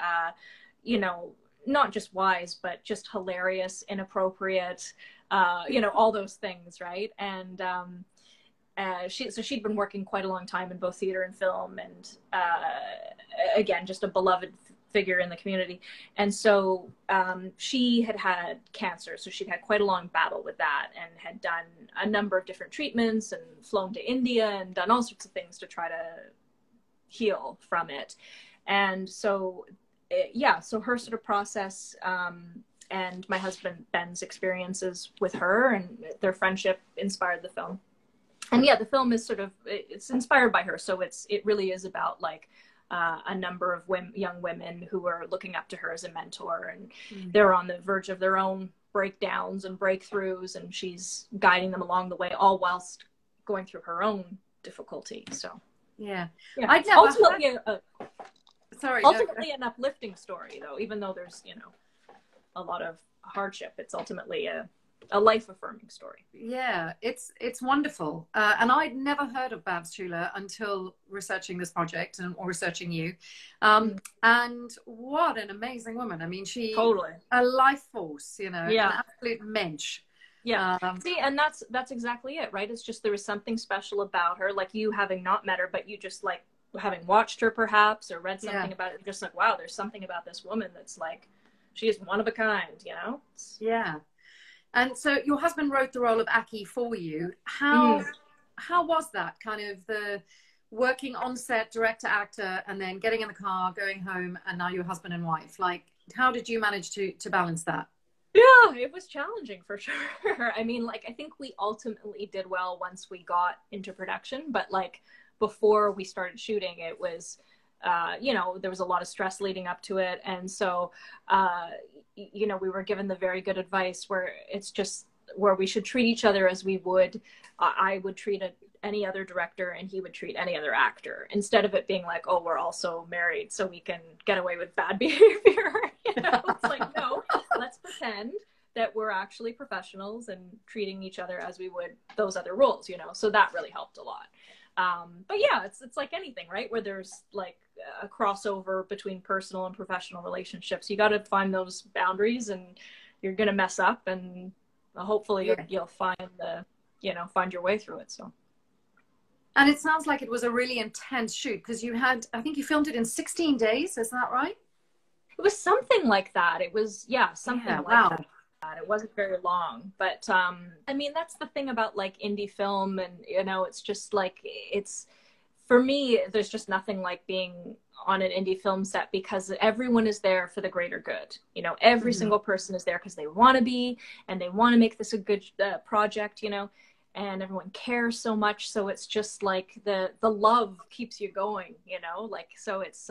you know, not just wise, but just hilarious, inappropriate, you know, all those things, right? And she'd been working quite a long time in both theater and film, and again, just a beloved figure in the community. And so she had cancer, so she'd had quite a long battle with that, and had done a number of different treatments and flown to India and done all sorts of things to try to heal from it. And so so her sort of process, and my husband Ben's experiences with her and their friendship inspired the film. And yeah, the film is it's inspired by her, so it really is about like a number of young women who are looking up to her as a mentor, and they're on the verge of their own breakdowns and breakthroughs, and she's guiding them along the way, all whilst going through her own difficulty. So yeah. Ultimately an uplifting story, though, even though there's, you know, a lot of hardship. It's ultimately a life-affirming story. Yeah, it's wonderful. And I'd never heard of Babs Chula until researching this project or researching you. And what an amazing woman. I mean, she totally a life force, you know, an absolute mensch. Yeah. See, and that's exactly it, right? It's just there was something special about her, like you having not met her, but you just like having watched her perhaps or read something about it, just like, wow, there's something about this woman that's like, she is one of a kind, you know? Yeah. And so your husband wrote the role of Aki for you. How was that kind of the working on set, director, actor, and then getting in the car, going home, and now you're husband and wife? Like, how did you manage to balance that? Yeah, it was challenging for sure. I mean, like, I think we ultimately did well once we got into production, but like before we started shooting, it was, you know, there was a lot of stress leading up to it. And so, you know, we were given the very good advice where it's just where we should treat each other as we would, I would treat any other director and he would treat any other actor, instead of it being like, oh, we're also married so we can get away with bad behavior. You know, it's like, no, let's pretend that we're actually professionals and treating each other as we would those other roles, you know? So that really helped a lot. But yeah, it's like anything, right? Where there's like a crossover between personal and professional relationships. You got to find those boundaries, and you're going to mess up, and hopefully you'll find find your way through it. So. And it sounds like it was a really intense shoot, because I think you filmed it in 16 days. Is that right? It was something like that. It was, something like that. It wasn't very long, but I mean, that's the thing about like indie film, and you know, it's just like, it's, for me, there's just nothing like being on an indie film set, because everyone is there for the greater good. You know, every single person is there because they want to be, and they want to make this a good project, you know, and everyone cares so much. So it's just like the love keeps you going, you know, like, so it's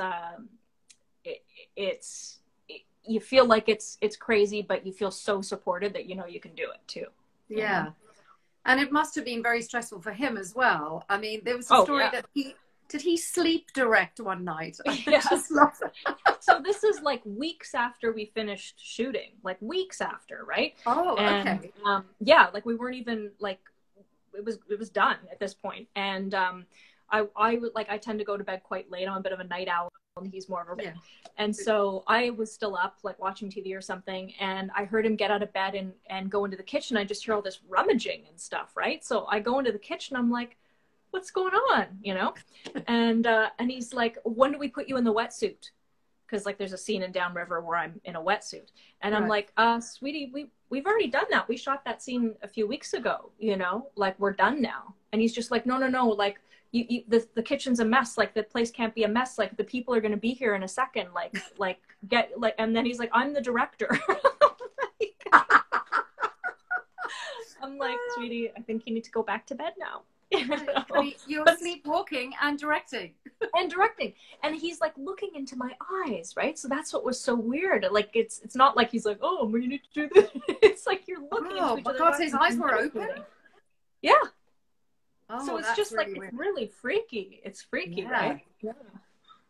you feel like it's crazy, but you feel so supported that, you know, you can do it too. Yeah. And it must have been very stressful for him as well. I mean, there was a story that did he sleep direct one night? Yes. So this is like weeks after we finished shooting, like weeks after, right? Oh, and, okay. Like we weren't even like, it was done at this point. And I tend to go to bed quite late. I'm a bit of a night owl, and he's more of a and so I was still up like watching TV or something, and I heard him get out of bed and go into the kitchen. I just hear all this rummaging and stuff, right? So I go into the kitchen, I'm like, what's going on, you know? And he's like, when do we put you in the wetsuit? Because like there's a scene in Downriver where I'm in a wetsuit, and I'm like, sweetie, we've already done that. We shot that scene a few weeks ago, you know, like we're done now. And he's just like, no, like, the kitchen's a mess. Like the place can't be a mess. Like the people are going to be here in a second. Like get like, and then he's like, I'm the director. I'm like, sweetie, I think you need to go back to bed now. You're sleepwalking and directing. And he's like looking into my eyes, right? So that's what was so weird. Like it's not like he's like, oh, well, you need to do this. It's like you're looking into each other's eyes. His eyes were open? Yeah. Oh, so it's just really like, weird. It's really freaky. It's freaky, right? Yeah.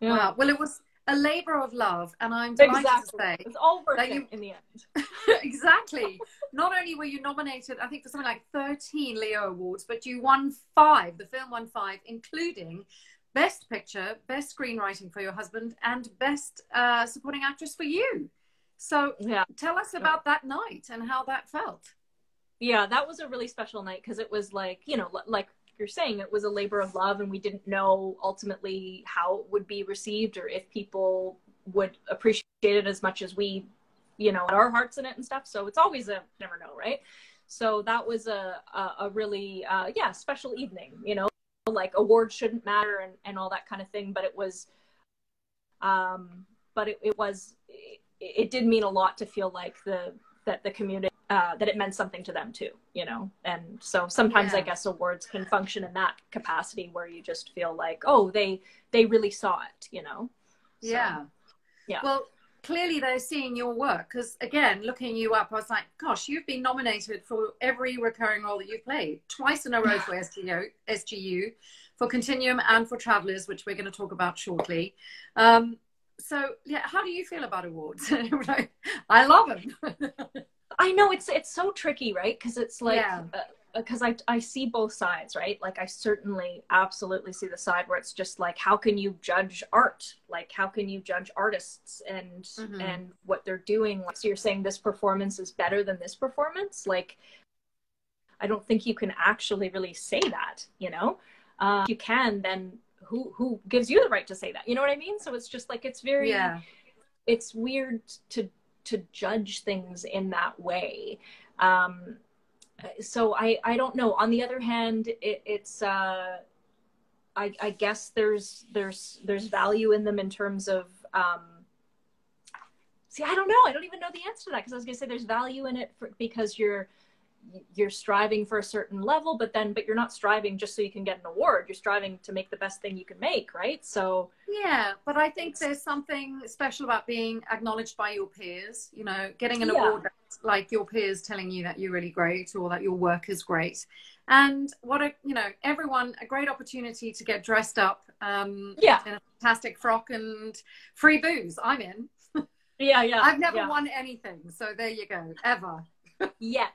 Wow. Well, it was a labor of love, and I'm delighted to say it's all worth it in the end. Exactly. Not only were you nominated, I think, for something like 13 Leo Awards, but you won 5. The film won 5, including Best Picture, Best Screenwriting for your husband, and Best Supporting Actress for you. So Yeah. tell us about that night and how that felt. Yeah, that was a really special night because it was like, you know, like you're saying, it was a labor of love, and we didn't know ultimately how it would be received or if people would appreciate it as much as we, you know, had our hearts in it and stuff. So it's always a never know, right? So that was a really, yeah, special evening, you know, like awards shouldn't matter and all that kind of thing. But it was, but it did mean a lot to feel like that the community, that it meant something to them too, you know? And so sometimes I guess awards can function in that capacity where you just feel like, oh, they really saw it, you know? So, Yeah. Yeah. Well, clearly they're seeing your work because, again, looking you up, I was like, gosh, you've been nominated for every recurring role that you've played, twice in a row for SGU, for Continuum and for Travelers, which we're going to talk about shortly. So, yeah, how do you feel about awards? I love them. I know it's so tricky, right? Because it's like, Yeah. Because I see both sides, right? Like I certainly absolutely see the side where it's just like, how can you judge art? Like, how can you judge artists and what they're doing? Like, so you're saying this performance is better than this performance? Like, I don't think you can actually really say that, you know? If you can, then who gives you the right to say that? You know what I mean? So it's just like, it's very, it's weird to judge things in that way. So I don't know. On the other hand, it's I guess there's value in them in terms of see, I don't know. I don't even know the answer to that, because I was gonna say there's value in it because you're striving for a certain level, but you're not striving just so you can get an award. You're striving to make the best thing you can make, right? So yeah, but I think there's something special about being acknowledged by your peers, you know, getting an award that's like your peers telling you that you're really great or that your work is great. And what a, you know, everyone, a great opportunity to get dressed up in a fantastic frock and free booze. I'm in. I've never won anything, so there you go, ever. Yet.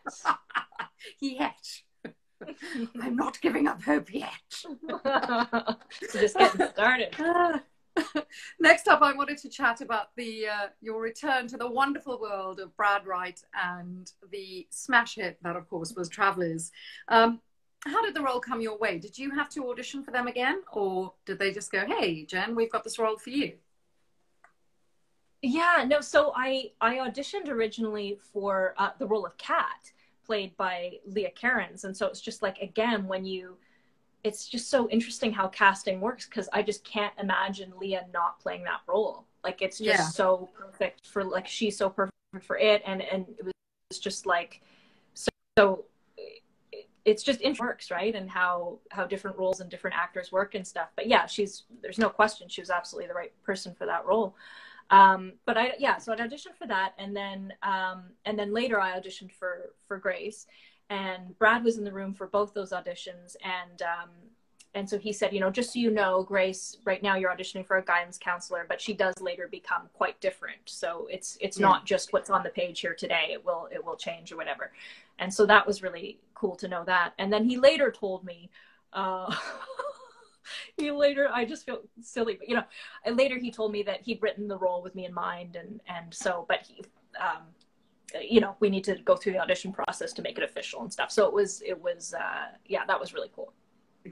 I'm not giving up hope yet. Just getting started. Next up, I wanted to chat about your return to the wonderful world of Brad Wright and the smash hit that, of course, was Travelers. How did the role come your way? Did you have to audition for them again, or did they just go, hey, Jen, we've got this role for you? Yeah, no, so I auditioned originally for the role of Kat, played by Leah Cairns. And so it's just like, again, it's just so interesting how casting works, because I just can't imagine Leah not playing that role. Like, it's just so perfect for, like, she's so perfect for it. And it was just like, so it's just it works, right? And how different roles and different actors work and stuff. But yeah, there's no question she was absolutely the right person for that role. But so I'd auditioned for that, and then later I auditioned for Grace, and Brad was in the room for both those auditions, and so he said, you know, just so you know, Grace, right now you're auditioning for a guidance counselor, but she does later become quite different. So it's not just what's on the page here today. It will change or whatever. And so that was really cool to know that. And then he later told me, I just feel silly, but, you know, later he told me that he'd written the role with me in mind, and so, but he, you know, we need to go through the audition process to make it official and stuff. So it was that was really cool.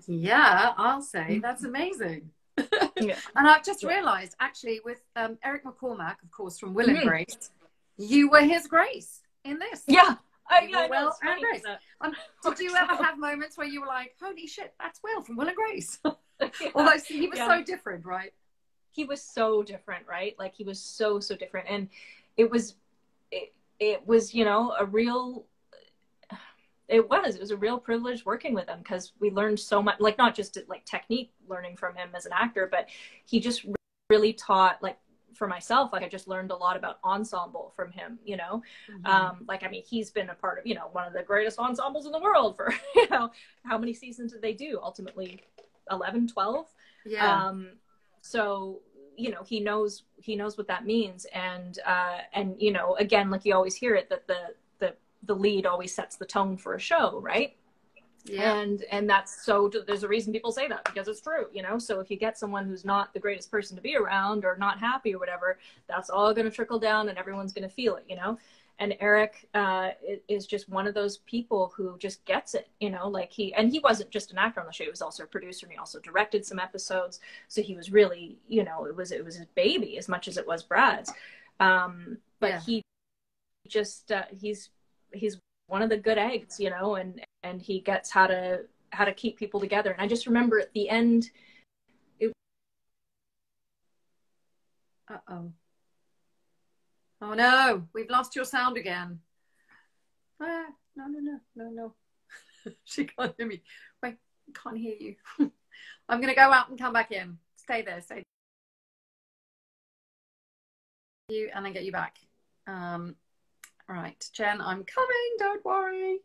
Yeah, I'll say that's amazing. And I've just realized, actually, with Eric McCormack, of course, from Will and Grace, you were his Grace in this. Yeah. Will and Grace. Did you ever have moments where you were like, holy shit, that's Will from Will and Grace? Although he was so different, right? He was so different, right? Like, he was so different. And it was, you know, it was a real privilege working with him, because we learned so much, like, not just like technique learning from him as an actor, but he just really taught, like, for myself, like, I just learned a lot about ensemble from him, you know. Like, I mean, he's been a part of, you know, one of the greatest ensembles in the world for, you know, how many seasons did they do? Ultimately 11, 12. So, you know, he knows what that means. And you know, again, like, you always hear it, that the lead always sets the tone for a show, right? Yeah. And that's, so there's a reason people say that, because it's true, you know. So if you get someone who's not the greatest person to be around or not happy or whatever, that's all going to trickle down and everyone's going to feel it, you know. And Eric is just one of those people who just gets it, you know. Like he wasn't just an actor on the show, he was also a producer, and he also directed some episodes. So he was really, you know, it was his baby as much as it was Brad's. But yeah. He just he's one of the good eggs, you know, and he gets how to keep people together. And I just remember at the end, oh no, we've lost your sound again. No. She can't hear me. Wait, can't hear you. I'm going to go out and come back in. Stay there. You and then get you back. Right, Jen, I'm coming. Don't worry.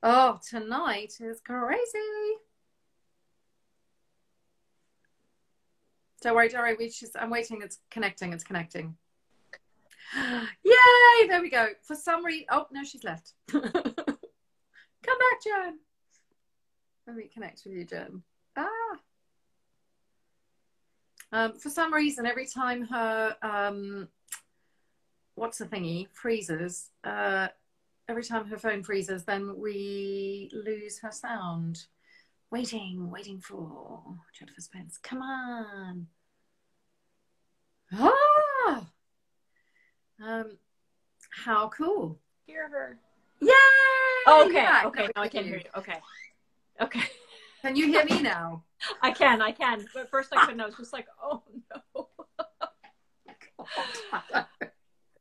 Oh, tonight is crazy. Don't worry. I'm waiting. It's connecting. Yay! There we go. For some reason, oh no, she's left. Come back, Jen. Let me connect with you, Jen. For some reason, every time her what's the thingy freezes, every time her phone freezes, then we lose her sound. Waiting for Jennifer Spence. Come on. How cool. Hear her. Yay! Okay. Yeah, Okay. No, I can hear you. Okay. Can you hear me now? I can. But first I couldn't. I was just like, oh no.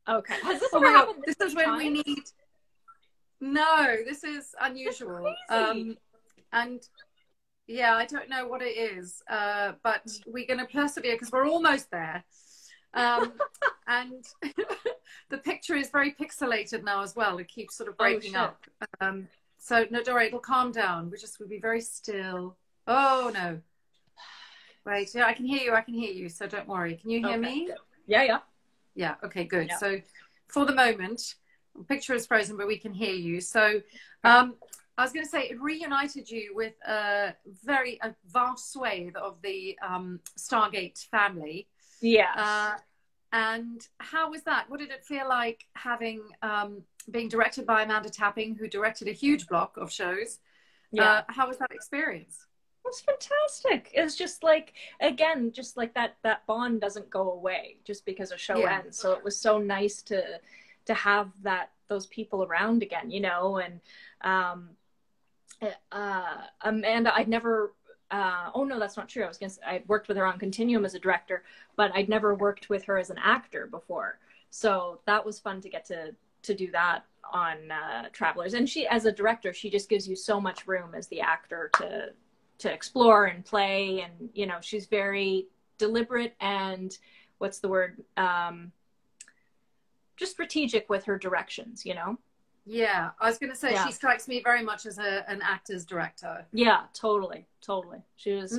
Okay. Has this ever happened? This is when we need. No, this is unusual. And yeah, I don't know what it is, but we're going to persevere because we're almost there. And the picture is very pixelated now as well. It keeps sort of breaking up. So no, Dora, it'll calm down. We'll be very still. Oh no. Wait, yeah, I can hear you. So don't worry. Can you hear me? Yeah. Yeah. Okay, good. Yeah. So for the moment, the picture is frozen, but we can hear you. So I was going to say it reunited you with a vast swathe of the Stargate family. Yeah. And how was that? What did it feel like having being directed by Amanda Tapping, who directed a huge block of shows? Yeah. How was that experience? It was fantastic. It was just like, again, just like that bond doesn't go away just because a show ends. So it was so nice to have those people around again, you know. And Amanda, I'd never oh no, that's not true. I worked with her on Continuum as a director, but I'd never worked with her as an actor before. So that was fun to get to do that on Travelers. And she, as a director, she just gives you so much room as the actor to explore and play. And, you know, she's very deliberate and what's the word? Just strategic with her directions, you know? Yeah, I was going to say she strikes me very much as an actor's director. Yeah, totally. She was,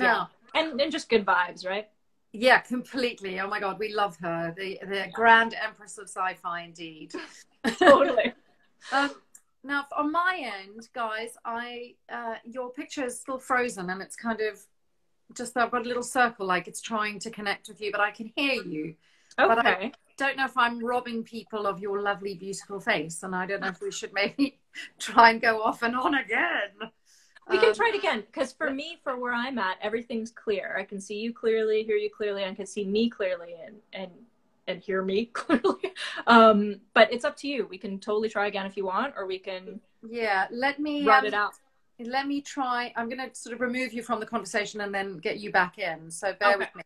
and just good vibes, right? Yeah, completely. Oh my God, we love her. The Grand Empress of Sci-Fi, indeed. Totally. Now, on my end, guys, your picture is still frozen, and it's kind of just I've got a little circle like it's trying to connect with you, but I can hear you. Okay. But I don't know if I'm robbing people of your lovely, beautiful face, and I don't know if we should maybe try and go off and on again. We can try it again, because for me, for where I'm at, everything's clear. I can see you clearly, hear you clearly, and can see me clearly, and hear me clearly. But it's up to you. We can totally try again if you want, or we can let me run it out. Let me try. I'm going to sort of remove you from the conversation and then get you back in. So bear with me.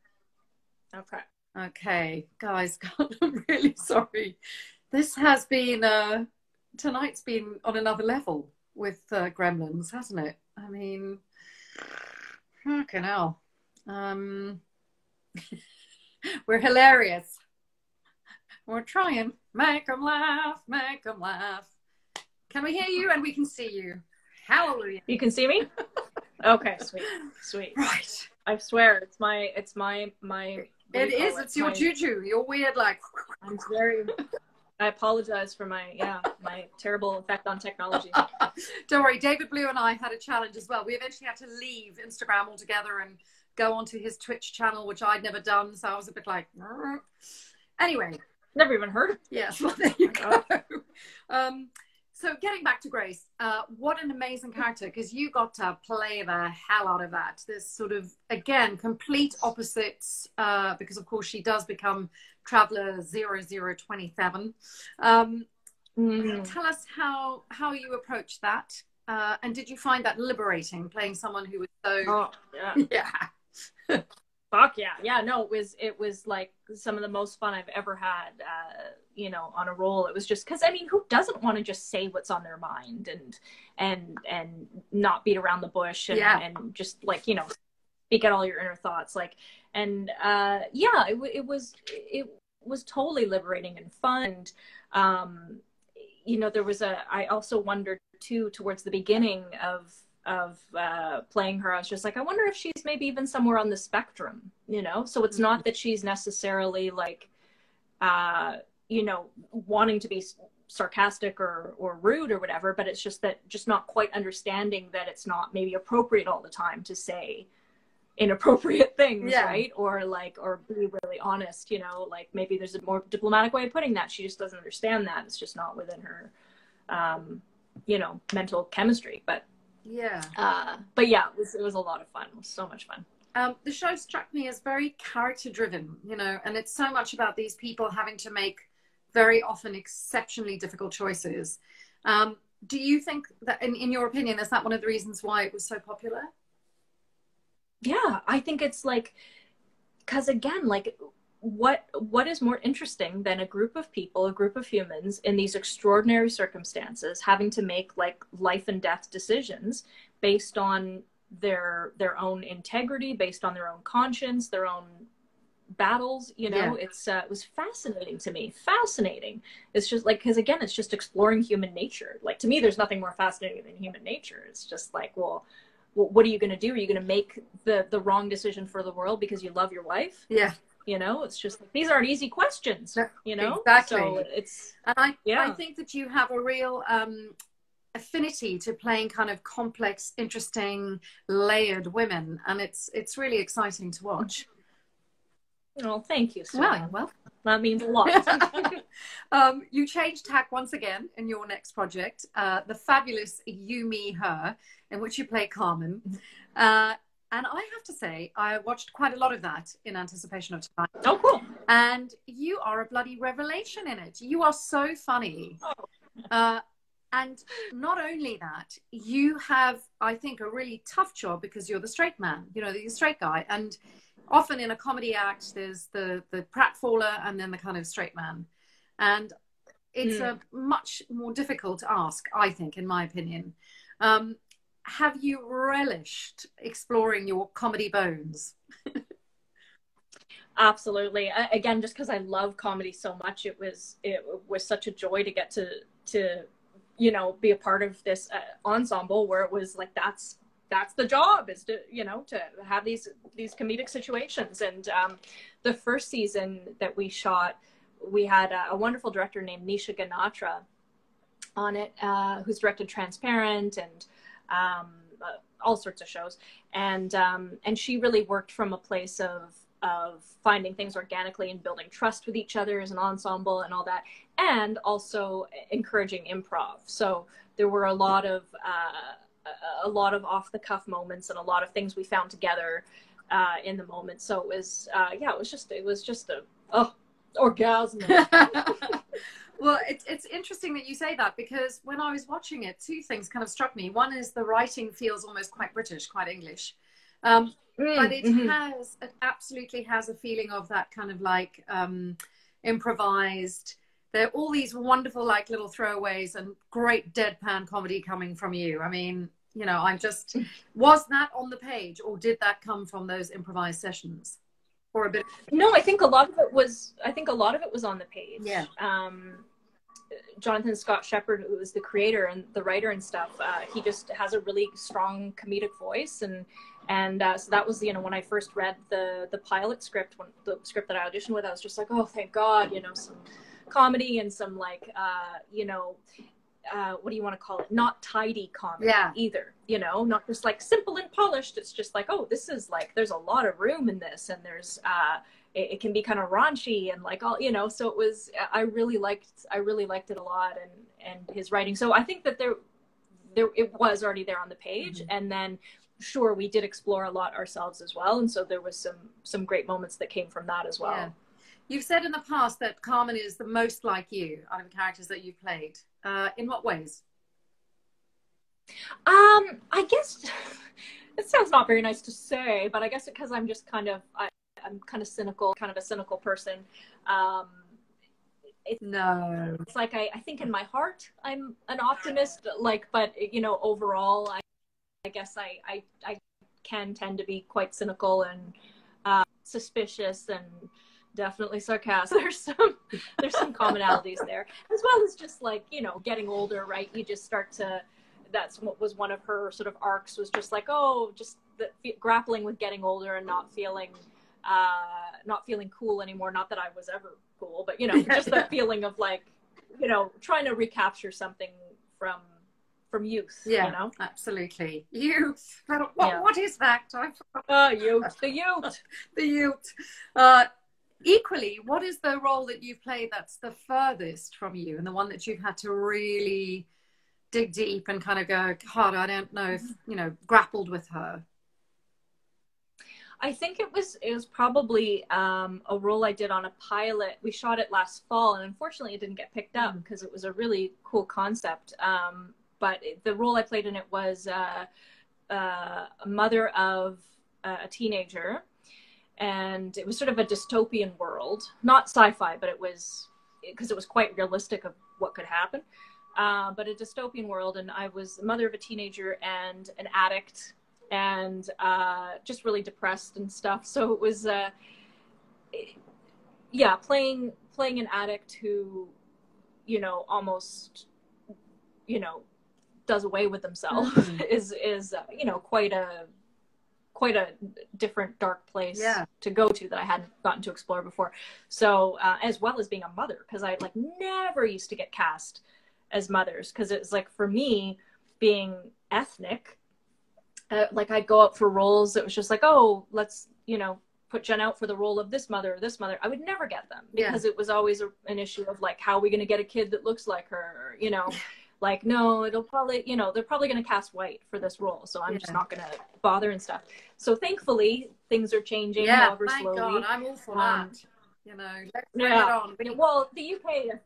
Okay, guys, God, I'm really sorry. This has been, tonight's been on another level with Gremlins, hasn't it? I mean, fucking hell. We're hilarious. We're trying. Make them laugh, make them laugh. Can we hear you? And we can see you. Hallelujah. You can see me? Okay, sweet. Right. I swear, it's my It is. It's your juju. You're weird, like. I'm very. I apologize for my terrible effect on technology. Don't worry, David Blue and I had a challenge as well. We eventually had to leave Instagram altogether and go onto his Twitch channel, which I'd never done. So I was a bit like, anyway. Never even heard of it. Yes, well, there you go. So getting back to Grace, what an amazing character, because you got to play the hell out of that. This sort of, again, complete opposites, because of course she does become Traveler 0027. Tell us how you approached that, and did you find that liberating, playing someone who was so... Yeah. Fuck yeah. No, it was like some of the most fun I've ever had, you know, on a roll. It was just because, I mean, who doesn't want to just say what's on their mind and not beat around the bush and just, like, you know, speak out all your inner thoughts, like, and it was totally liberating and fun. You know, I also wondered too, towards the beginning of playing her, I was just like, I wonder if she's maybe even somewhere on the spectrum, you know? So it's not that she's necessarily like, you know, wanting to be sarcastic or rude or whatever, but it's just not quite understanding that it's not maybe appropriate all the time to say inappropriate things, right? Or be really honest, you know, like maybe there's a more diplomatic way of putting that. She just doesn't understand that. It's just not within her, you know, mental chemistry, but yeah, it was a lot of fun. It was so much fun. The show struck me as very character driven, you know, and it's so much about these people having to make very often exceptionally difficult choices. Do you think that, in your opinion, is that one of the reasons why it was so popular? Yeah, I think it's like, because again, like, what is more interesting than a group of people, a group of humans in these extraordinary circumstances having to make like life and death decisions based on their own integrity, based on their own conscience, their own battles, you know? It was fascinating to me. Fascinating. It's just like, because again, it's just exploring human nature. Like, to me, there's nothing more fascinating than human nature. It's just like, well, what are you going to do? Are you going to make the wrong decision for the world because you love your wife? Yeah. You know, it's just, these aren't easy questions, you know? Exactly. So it's, and I think that you have a real affinity to playing kind of complex, interesting, layered women. And it's really exciting to watch. Oh, thank you, Suanne. Well, that means a lot. You changed tack once again in your next project, the fabulous You, Me, Her, in which you play Carmen. And I have to say, I watched quite a lot of that in anticipation of tonight. Oh, cool. And you are a bloody revelation in it. You are so funny. And not only that, you have, I think, a really tough job because you're the straight man, you know, the straight guy. And often in a comedy act, there's the pratfaller and then the kind of straight man. And it's a much more difficult ask, I think, in my opinion. Have you relished exploring your comedy bones? Absolutely. Again, just because I love comedy so much, it was such a joy to get to you know, be a part of this ensemble where it was like, that's the job, is to, you know, to have these comedic situations. And the first season that we shot, we had a wonderful director named Nisha Ganatra on it, who's directed Transparent and all sorts of shows, and she really worked from a place of finding things organically and building trust with each other as an ensemble and all that, and also encouraging improv. So there were a lot of off the cuff moments and a lot of things we found together in the moment. So it was it was just a orgasm. Well, it's interesting that you say that, because when I was watching it, two things kind of struck me. One is the writing feels almost quite British, quite English. But it absolutely has a feeling of that kind of like improvised. There are all these wonderful like little throwaways and great deadpan comedy coming from you. I mean, you know, was that on the page, or did that come from those improvised sessions? Or a bit? No, I think a lot of it was on the page. Yeah. Jonathan Scott Shepherd, who is the creator and the writer and stuff, he just has a really strong comedic voice, and so that was, you know, when I first read the pilot script, the script that I auditioned with, I was just like, oh, thank God, you know, some comedy and some like, you know, what do you want to call it? Not tidy comedy either, you know, not just like simple and polished. It's just like, oh, this is like, there's a lot of room in this, and there's, it can be kind of raunchy and like all, you know, so it was, I really liked it a lot, and his writing. So I think that there, it was already there on the page. Mm-hmm. And then sure, we did explore a lot ourselves as well. And so there was some great moments that came from that as well. Yeah. You've said in the past that Carmen is the most like you out of the characters that you've played. In what ways? I guess it sounds not very nice to say, but I guess because I'm just kind of, I'm kind of cynical, kind of a cynical person. It's like, I think in my heart, I'm an optimist, like, but you know, overall, I guess I can tend to be quite cynical and suspicious and definitely sarcastic. There's some commonalities there, as well as just like, you know, getting older, right? You just start to, that's what was one of her sort of arcs, was just like, oh, just grappling with getting older and not feeling cool anymore. Not that I was ever cool, but you know, just that feeling of like, you know, trying to recapture something from youth. Yeah, you know? Absolutely. Youth. What is that? Youth. The youth. The youth. Equally, what is the role that you've played that's the furthest from you, and the one that you've had to really dig deep and kind of go, God, I don't know if, you know, grappled with her? I think it was probably a role I did on a pilot. We shot it last fall, and unfortunately it didn't get picked up because it was a really cool concept. But the role I played in it was a mother of a teenager, and it was sort of a dystopian world, not sci-fi, but it was, because it was quite realistic of what could happen. But a dystopian world, and I was the mother of a teenager and an addict, and just really depressed and stuff. So it was, playing an addict who, you know, almost, you know, does away with themselves is you know, quite a different dark place to go to that I hadn't gotten to explore before. So as well as being a mother, because I like never used to get cast as mothers, because it's like, for me, being ethnic, like I'd go out for roles that was just like, oh, let's, you know, put Jen out for the role of this mother or this mother. I would never get them, because it was always an issue of like, how are we going to get a kid that looks like her, or, you know, like, no, it'll probably, you know, they're probably going to cast white for this role, so I'm just not going to bother and stuff. So thankfully things are changing, however slowly. God, I'm all for that. You know, let's bring it on. Well, the UK,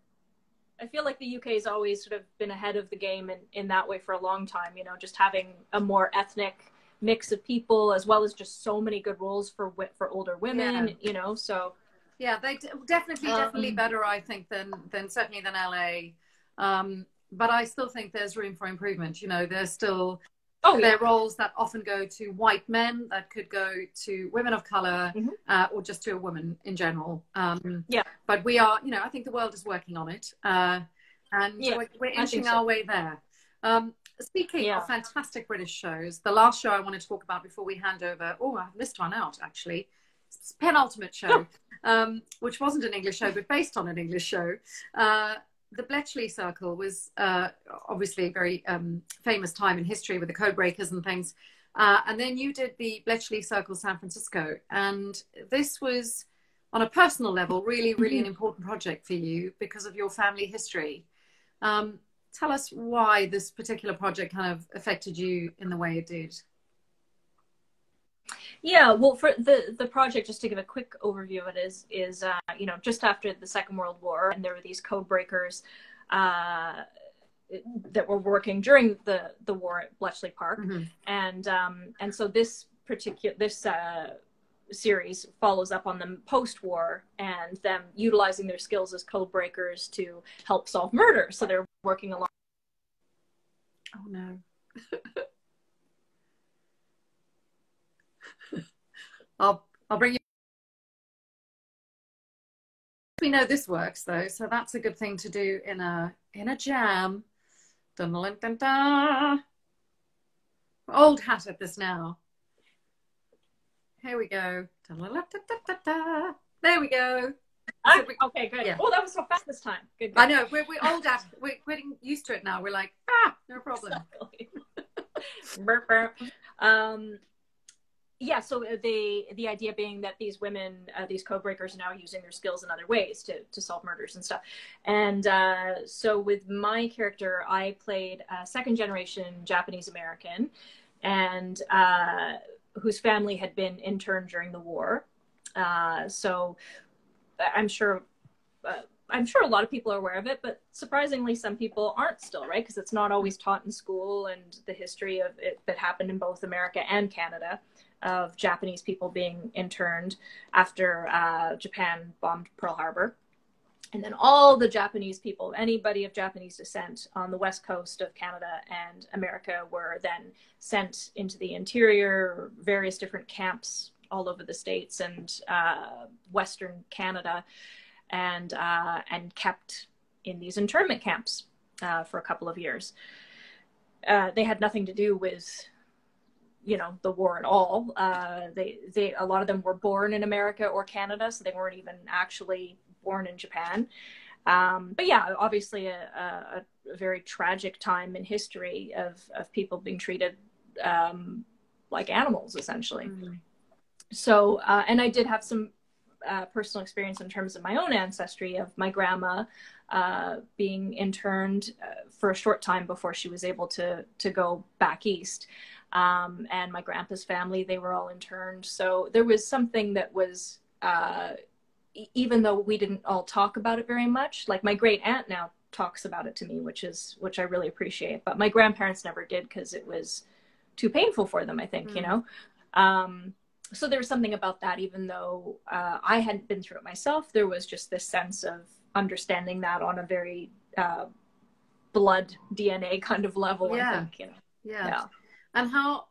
I feel like the UK has always sort of been ahead of the game in that way for a long time, you know, just having a more ethnic mix of people, as well as just so many good roles for older women, you know, so. Yeah, they definitely better, I think, than certainly than LA. But I still think there's room for improvement. You know, there's still there are roles that often go to white men, that could go to women of color, or just to a woman in general. But we are, you know, I think the world is working on it, and we're inching our way there. Speaking of fantastic British shows, the last show I want to talk about before we hand over, I've missed one out actually. It's penultimate show, which wasn't an English show, but based on an English show. The Bletchley Circle was obviously a very famous time in history with the code breakers and things. And then you did the Bletchley Circle San Francisco. And this was, on a personal level, really, really an important project for you because of your family history. Tell us why this particular project kind of affected you in the way it did. Yeah, well, for the project, just to give a quick overview of it, is you know, just after the Second World War, and there were these code breakers that were working during the war at Bletchley Park, and so this series follows up on them post-war and them utilizing their skills as code breakers to help solve murder. So they're working along. Oh no. I'll bring you. We know this works though, so that's a good thing to do in a jam. Dun, dun, dun, dun. Old hat at this now. Here we go. Dun, dun, dun, dun, dun, dun. There we go. Okay, good. Yeah. Oh, that was so fast this time. Good. I know, we're old at it. We're getting used to it now. We're like, no problem. Exactly. Burp, burp. Yeah, so the idea being that these women, these code breakers, are now using their skills in other ways to solve murders and stuff. And so with my character, I played a second generation Japanese American, and whose family had been interned during the war. So I'm sure a lot of people are aware of it, but surprisingly, some people aren't still, right? Because it's not always taught in school, and the history of it that happened in both America and Canada of Japanese people being interned after Japan bombed Pearl Harbor. And then all the Japanese people, anybody of Japanese descent on the west coast of Canada and America, were then sent into the interior, various different camps all over the States and Western Canada, and kept in these internment camps for a couple of years. They had nothing to do with, the war at all. They a lot of them were born in America or Canada, so they weren't even actually born in Japan. But yeah, obviously a very tragic time in history of people being treated like animals, essentially. Mm-hmm. So, and I did have some personal experience in terms of my own ancestry, of my grandma being interned for a short time before she was able to go back east. And my grandpa's family, they were all interned. So there was something that was, even though we didn't all talk about it very much, like my great aunt now talks about it to me, which I really appreciate. But my grandparents never did, because it was too painful for them, I think, So there was something about that, even though I hadn't been through it myself, there was just this sense of understanding that on a very blood DNA kind of level, I think, Yeah. And how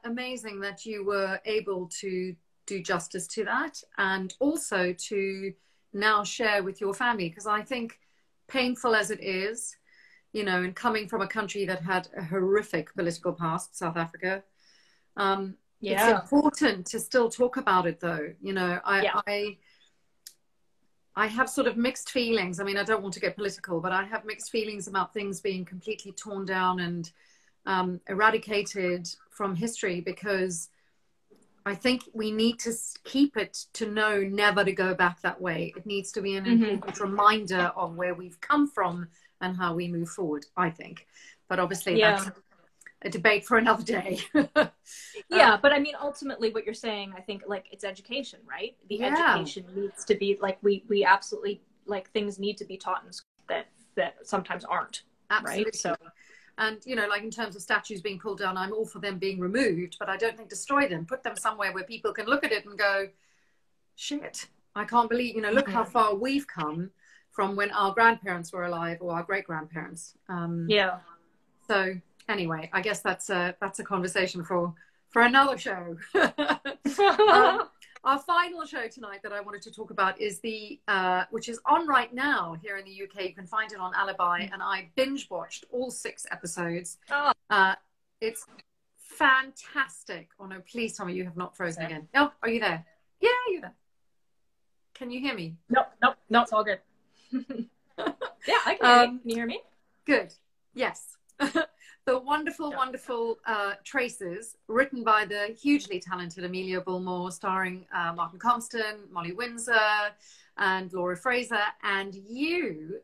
amazing that you were able to do justice to that, and also to now share with your family, because I think, painful as it is, and coming from a country that had a horrific political past, South Africa, it's important to still talk about it, though. I have sort of mixed feelings. I mean, I don't want to get political, but I have mixed feelings about things being completely torn down and eradicated from history, because I think we need to keep it to know never to go back that way. It needs to be an important reminder of where we've come from and how we move forward, I think. But obviously that's a debate for another day. But I mean, ultimately what you're saying, I think, like, it's education, right? The education needs to be, like, we absolutely, like, things need to be taught in school that sometimes aren't. Absolutely. Right? So, and, like, in terms of statues being pulled down, I'm all for them being removed, but I don't think destroy them. Put them somewhere where people can look at it and go, shit, I can't believe, look how far we've come from when our grandparents were alive, or our great-grandparents. So anyway, I guess that's a conversation for another show. Our final show tonight that I wanted to talk about is which is on right now here in the UK. You can find it on Alibi, and I binge watched all 6 episodes. It's fantastic. Oh no, please tell me you have not frozen again. Oh, are you there? Yeah, you're there. Can you hear me? Nope, it's all good. Yeah, I can hear you. Can you hear me? Good. Yes. The wonderful Traces, written by the hugely talented Amelia Bullmore, starring Martin Compston, Molly Windsor, and Laura Fraser, and you.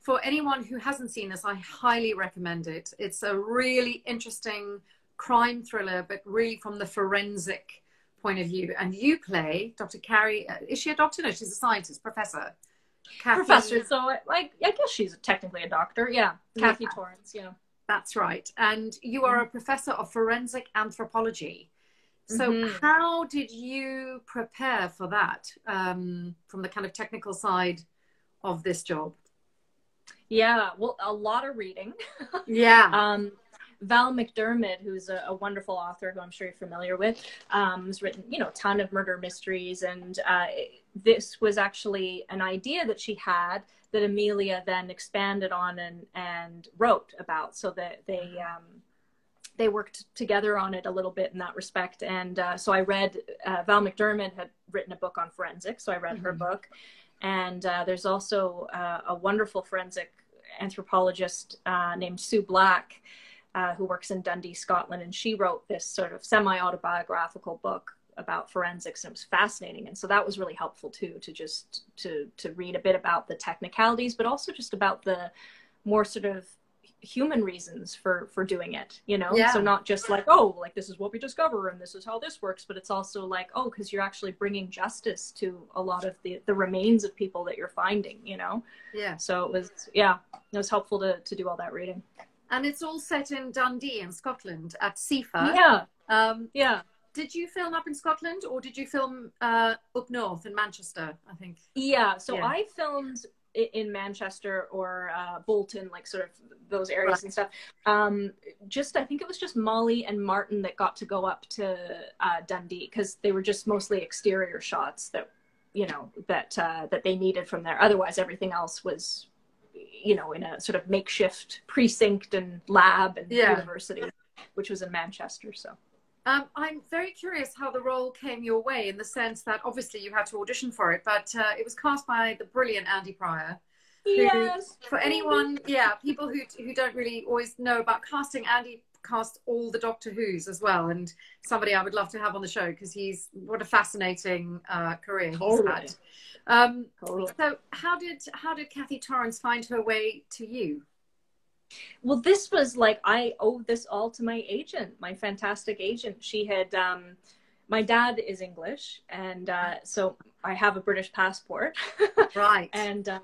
For anyone who hasn't seen this, I highly recommend it. It's a really interesting crime thriller, but really from the forensic point of view. And you play Dr. Carrie. Is she a doctor? No, she's a scientist, professor. Professor. So, I guess she's technically a doctor. Yeah, Kathy Torrance. Yeah. That's right. And you are a professor of forensic anthropology. So how did you prepare for that from the kind of technical side of this job? Yeah, well, a lot of reading. Val McDermid, who's a wonderful author who I'm sure you're familiar with, has written, a ton of murder mysteries. And this was actually an idea that she had that Amelia then expanded on and wrote about, so that they worked together on it a little bit in that respect. And so I read, Val McDermid had written a book on forensics, so I read her book. And there's also a wonderful forensic anthropologist named Sue Black, who works in Dundee, Scotland, and she wrote this sort of semi-autobiographical book about forensics, and it was fascinating. And so that was really helpful too, to just to read a bit about the technicalities, but also just about the more sort of human reasons for doing it, you know? Yeah. So not just like, oh, like this is what we discover and this is how this works, but it's also like, oh, because you're actually bringing justice to a lot of the remains of people that you're finding, you know? Yeah. So it was helpful to do all that reading. And it's all set in Dundee in Scotland at CIFA. Yeah. Yeah. Did you film up in Scotland, or did you film up north in Manchester, I think? Yeah. So I filmed in Manchester or Bolton, like sort of those areas and stuff. I think it was just Molly and Martin that got to go up to Dundee, because they were just mostly exterior shots that, you know, that they needed from there. Otherwise, everything else was, you know, in a sort of makeshift precinct and lab and university, which was in Manchester. So I'm very curious how the role came your way, in the sense that obviously you had to audition for it, but it was cast by the brilliant Andy Pryor. Yes. For anyone, people who don't really always know about casting, Andy cast all the Doctor Who's as well, and somebody I would love to have on the show, because what a fascinating career he's had. So how did Kathy Torrance find her way to you? Well, this was like, I owe this all to my agent, my fantastic agent. She had, my dad is English, and so I have a British passport. Right. And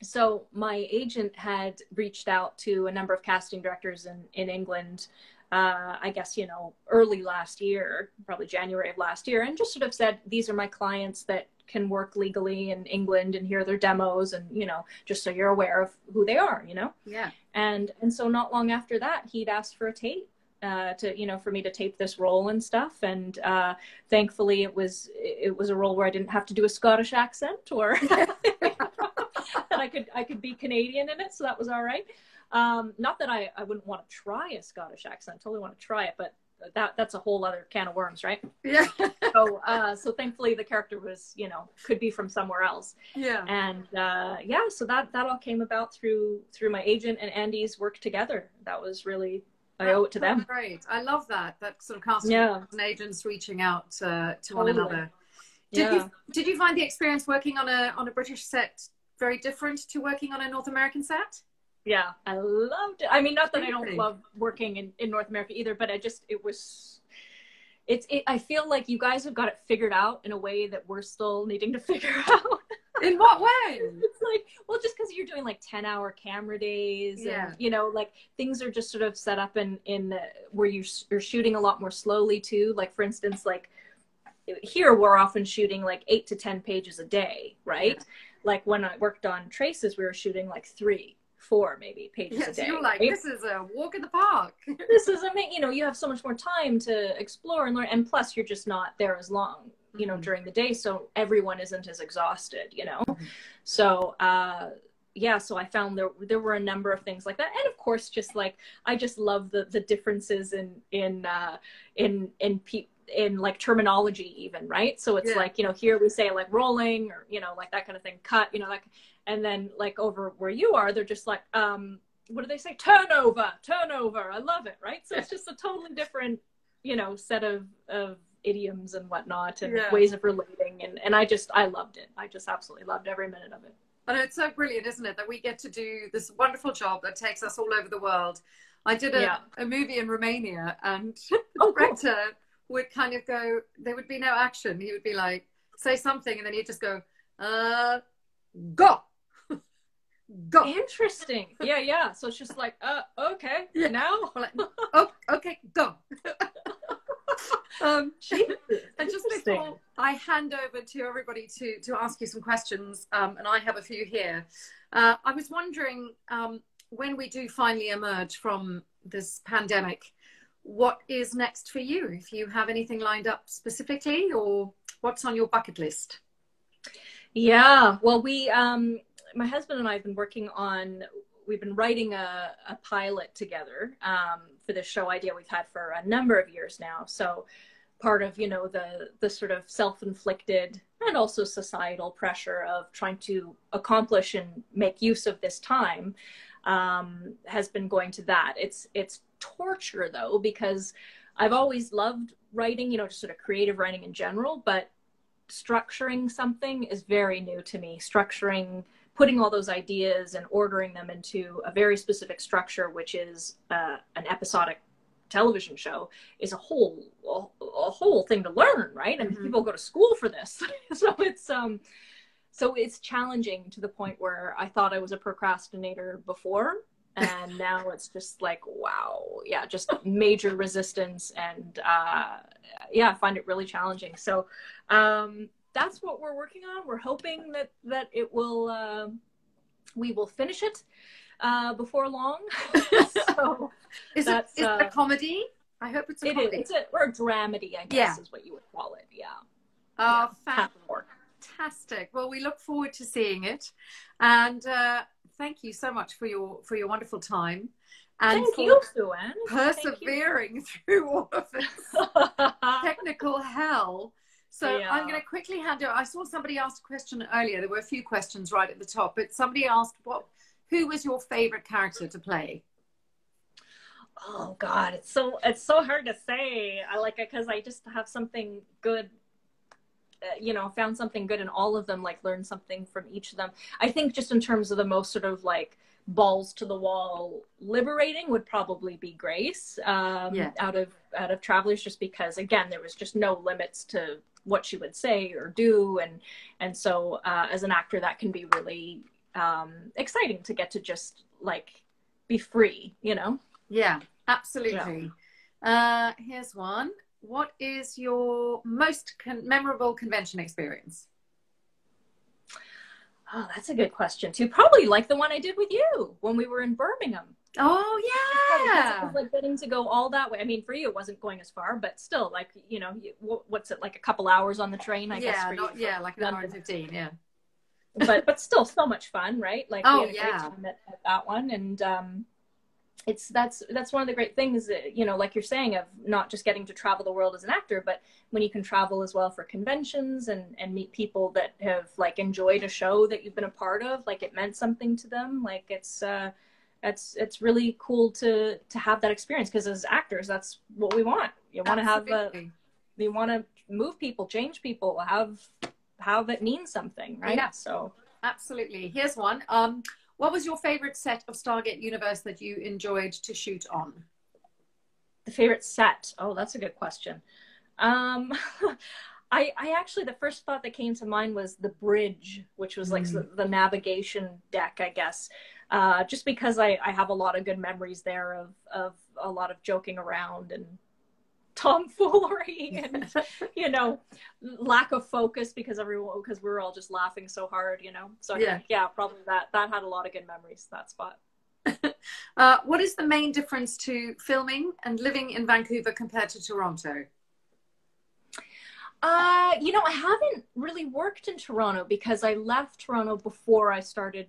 so my agent had reached out to a number of casting directors in England, I guess, you know, early last year, probably January of last year, and just sort of said, these are my clients that can work legally in England, and here are their demos, and, you know, just so you're aware of who they are, you know? Yeah. And so not long after that, he'd asked for a tape for me to tape this role and stuff. And thankfully it was a role where I didn't have to do a Scottish accent, or that I could be Canadian in it. So that was all right. Not that I wouldn't want to try a Scottish accent. I totally want to try it, but that's a whole other can of worms, right? Yeah. So thankfully the character was, you know, could be from somewhere else. Yeah. And so that all came about through my agent and Andy's work together. That was really, I owe it to them. Great. I love that sort of casting and agents reaching out to one another. Did you find the experience working on a British set very different to working on a North American set? Yeah, I loved it. I mean, not that I don't love working in North America either, but I feel like you guys have got it figured out in a way that we're still needing to figure out. In what way? It's like, well, just because you're doing like 10-hour camera days, and, you know, like things are just sort of set up in where you're shooting a lot more slowly too. Like, for instance, like here we're often shooting like 8 to 10 pages a day, right? Yeah. Like when I worked on Traces, we were shooting like 3-4 maybe pages a day. So you're like, right? This is a walk in the park. This is amazing. You know, you have so much more time to explore and learn, and plus you're just not there as long, you know, during the day, so everyone isn't as exhausted, you know. So so I found there were a number of things like that, and of course, just like I just love the differences in like terminology even, right? So it's like, you know, here we say like rolling, or, you know, like that kind of thing, cut, you know, like, and then like over where you are, they're just like, what do they say? Turnover. I love it, right? So it's just a totally different, you know, set of idioms and whatnot, and ways of relating, and I loved it. I just absolutely loved every minute of it. And it's so brilliant, isn't it, that we get to do this wonderful job that takes us all over the world. I did a movie in Romania, and the director would kind of go, there would be no action. He would be like, say something, and then he'd just go, go. Go. Interesting. Yeah. So it's just like, okay, now? Like, oh, okay, go. And just before I hand over to everybody to ask you some questions, and I have a few here, I was wondering, when we do finally emerge from this pandemic, what is next for you? If you have anything lined up specifically, or what's on your bucket list? Yeah, well, my husband and I have been we've been writing a pilot together for this show idea we've had for a number of years now. So part of, you know, the sort of self-inflicted, and also societal pressure of trying to accomplish and make use of this time has been going to that. It's torture though, because I've always loved writing, you know, just sort of creative writing in general, but structuring something is very new to me. Putting all those ideas and ordering them into a very specific structure, which is an episodic television show, is a whole thing to learn, right? And people go to school for this. So it's challenging to the point where I thought I was a procrastinator before, and now it's just like, wow, yeah, just major resistance, and yeah, I find it really challenging. So that's what we're working on. We're hoping that it will, we will finish it before long. So is it a comedy? I hope it's a comedy. Or a dramedy, I guess, is what you would call it. Yeah. Oh, fantastic. Well, we look forward to seeing it. And thank you so much for your wonderful time. And thank you, Suanne. Persevering through all of this technical hell. So yeah. I'm going to quickly hand over. I saw somebody asked a question earlier. There were a few questions right at the top, but somebody asked, who was your favorite character to play? Oh God, it's so hard to say. I like it because I just have something good, you know, found something good in all of them, like learned something from each of them. I think just in terms of the most sort of like balls to the wall liberating would probably be Grace, out of Travelers, just because again, there was just no limits to what she would say or do. And so as an actor, that can be really exciting to get to just like be free, you know? Yeah, absolutely. Yeah. Here's one. What is your most memorable convention experience? Oh, that's a good question too. Probably like the one I did with you when we were in Birmingham. Oh yeah. It was like getting to go all that way. I mean, for you, it wasn't going as far, but still, like, you know, what's it, like a couple hours on the train, I guess. For you, like an hour and 15, yeah. but still so much fun, right? Like, we had a great time at that one. And that's one of the great things that, you know, like you're saying, of not just getting to travel the world as an actor, but when you can travel as well for conventions and meet people that have like enjoyed a show that you've been a part of, like it meant something to them. Like it's really cool to have that experience, because as actors, that's what we want. You want to have you want to move people, change people, have it mean something, right? Yeah. So absolutely. Here's one. What was your favorite set of Stargate Universe that you enjoyed to shoot on? The favorite set? Oh, that's a good question. I actually, the first thought that came to mind was the bridge, which was like the navigation deck, I guess. Just because I have a lot of good memories there of a lot of joking around and tomfoolery and, you know, lack of focus because we were all just laughing so hard, you know. So I think, probably that had a lot of good memories, that spot. What is the main difference to filming and living in Vancouver compared to Toronto? You know, I haven't really worked in Toronto because I left Toronto before I started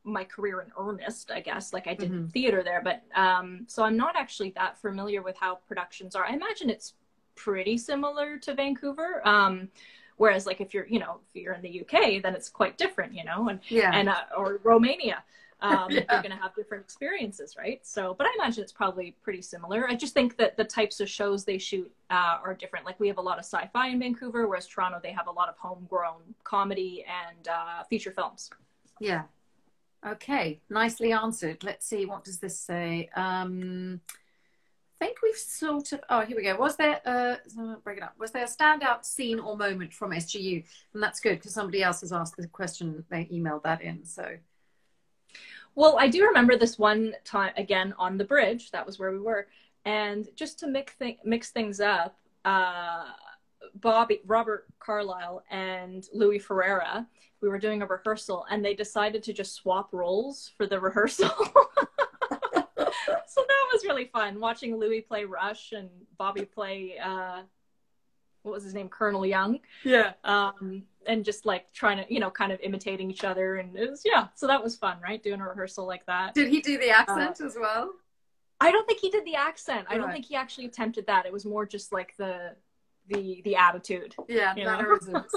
my career in earnest, I guess. Like I did theater there, but so I'm not actually that familiar with how productions are. I imagine it's pretty similar to Vancouver. Whereas like if you're in the UK, then it's quite different, you know, or Romania. You're going to have different experiences, right? So, but I imagine it's probably pretty similar. I just think that the types of shows they shoot are different. Like we have a lot of sci-fi in Vancouver, whereas Toronto, they have a lot of homegrown comedy and feature films. Yeah. Okay. Nicely answered. Let's see. What does this say? I think we've sort of, here we go. Was there break it up. Was there a standout scene or moment from SGU? And that's good because somebody else has asked the question. They emailed that in. So. Well, I do remember this one time, again, on the bridge. That was where we were. And just to mix things up, Robert Carlyle and Louis Ferreira, we were doing a rehearsal, and they decided to just swap roles for the rehearsal. So that was really fun, watching Louis play Rush and Bobby play, what was his name, Colonel Young. Yeah. And just like trying to, you know, kind of imitating each other. And it was, so that was fun, right? Doing a rehearsal like that. Did he do the accent as well? I don't think he did the accent. Right. I don't think he actually attempted that. It was more just like the the attitude. Yeah, mannerisms.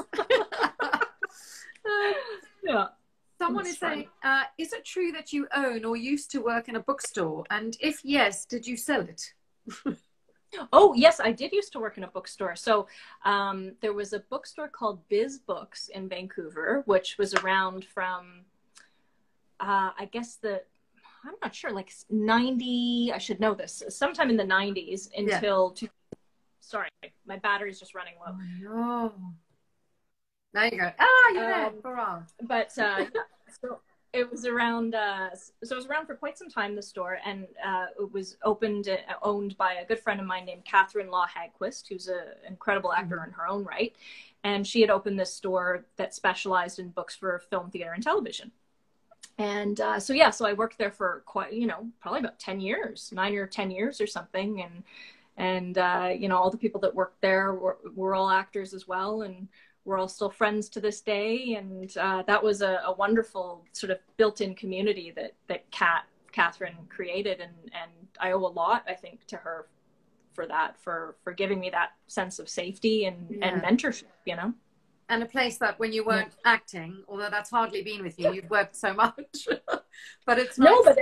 Yeah. Someone is saying, is it true that you own or used to work in a bookstore? And if yes, did you sell it? Oh, yes, I did used to work in a bookstore. So there was a bookstore called Biz Books in Vancouver, which was around from, I guess I'm not sure, like 90, I should know this, sometime in the 90s until, sorry, my battery's just running low. Oh, no. There you go. Ah, you're there. Hurrah. But so it was around, so it was around for quite some time, the store, and it was owned by a good friend of mine named Catherine Law Hagquist, who's an incredible actor in her own right. And she had opened this store that specialized in books for film, theater, and television. And so I worked there for quite, probably about 10 years, 9 or 10 years or something. And all the people that worked there were all actors as well. And we're all still friends to this day. And that was a wonderful sort of built-in community that Catherine created. And I owe a lot, I think, to her for that, for giving me that sense of safety and mentorship, And a place that when you weren't acting, although that's hardly been with you, you've worked so much. But it's nice. No, but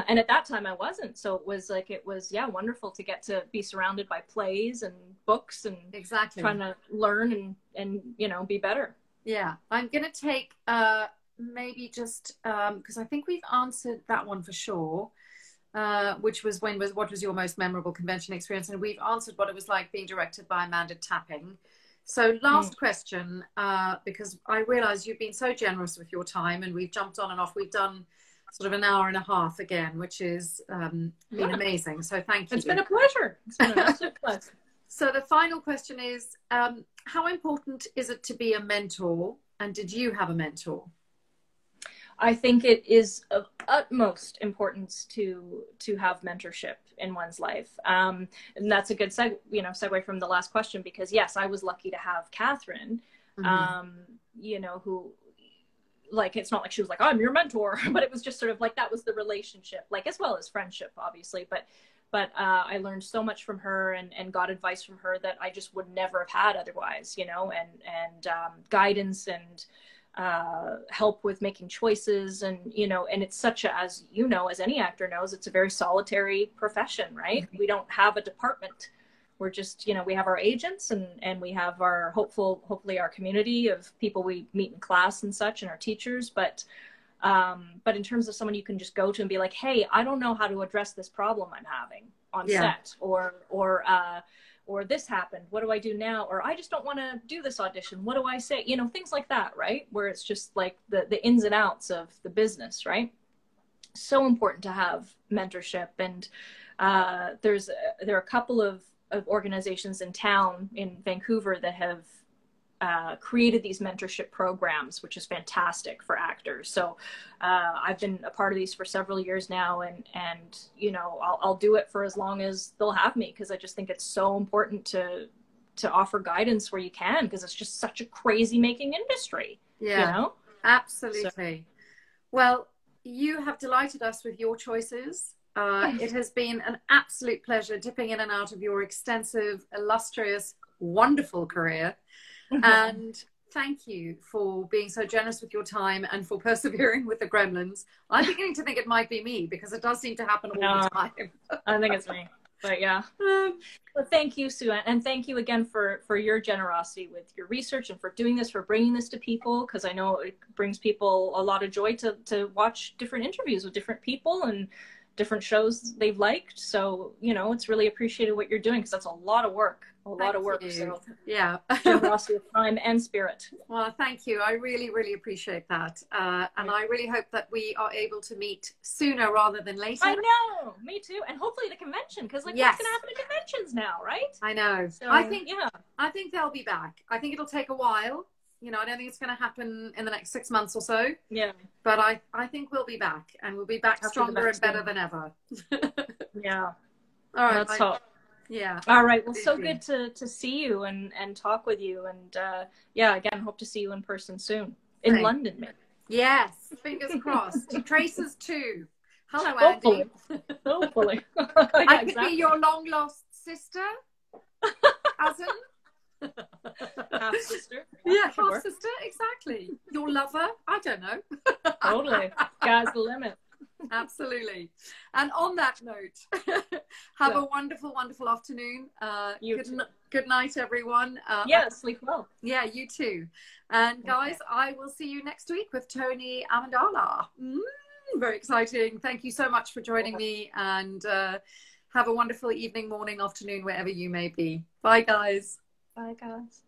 and at that time I wasn't. So it was wonderful to get to be surrounded by plays and books and exactly trying to learn and be better. Yeah, I'm going to take maybe just because I think we've answered that one for sure. Which was what was your most memorable convention experience? And we've answered what it was like being directed by Amanda Tapping. So last question, because I realize you've been so generous with your time and we've jumped on and off. We've done sort of an hour and a half again, which is been amazing. So thank you. It's been a pleasure. It's been an absolute pleasure. So the final question is, how important is it to be a mentor? And did you have a mentor? I think it is of utmost importance to have mentorship in one's life. And that's a good segue from the last question, because yes, I was lucky to have Catherine, who, like, it's not like she was like, I'm your mentor, but it was just sort of like, that was the relationship, like, as well as friendship, obviously. But I learned so much from her and got advice from her that I just would never have had otherwise, and guidance and help with making choices, and it's such a, as any actor knows, it's a very solitary profession, right? We don't have a department. We're just, we have our agents and we have our hopefully our community of people we meet in class and such, and our teachers. But in terms of someone you can just go to and be like, hey, I don't know how to address this problem I'm having on set, or this happened, what do I do now? Or I just don't want to do this audition. What do I say? Things like that, right? Where it's just like the ins and outs of the business, right? So important to have mentorship. And there are a couple of organizations in town in Vancouver that have created these mentorship programs, which is fantastic for actors. So I've been a part of these for several years now, and I'll do it for as long as they'll have me, because I just think it's so important to offer guidance where you can, because it's just such a crazy making industry. Absolutely. Well, you have delighted us with your choices. It has been an absolute pleasure dipping in and out of your extensive, illustrious, wonderful career. And thank you for being so generous with your time and for persevering with the gremlins. I'm beginning to think it might be me, because it does seem to happen all the time. I think it's me. But yeah. Well, thank you, Suanne. And thank you again for your generosity with your research and for doing this, for bringing this to people, because I know it brings people a lot of joy to watch different interviews with different people and different shows they've liked. So, it's really appreciated what you're doing, because that's a lot of work. So yeah, generosity of time and spirit. Well, thank you. I really, really appreciate that. And I really hope that we are able to meet sooner rather than later. I know, me too. And hopefully the convention, because what's going to happen at conventions now, right? I know. So, I think they'll be back. I think it'll take a while. I don't think it's going to happen in the next 6 months or so. Yeah. But I think we'll be back, and we'll be back stronger and better than ever. Yeah. All right. Let's hope. Yeah. All right. Well, so good to see you and talk with you. And again, hope to see you in person soon in London, maybe. Yes. Fingers crossed. Traces too. Hello, Andy. Hopefully. I could be your long lost sister. As in? Half sister. Yeah, sure. half sister, exactly. Your lover? I don't know. Totally. Sky's the limit. Absolutely. And on that note, have a wonderful, wonderful afternoon. Good night, everyone. Yeah, sleep well. Yeah, you too. And guys, I will see you next week with Tony Amandala. Very exciting. Thank you so much for joining me, and have a wonderful evening, morning, afternoon, wherever you may be. Bye, guys. Bye, guys.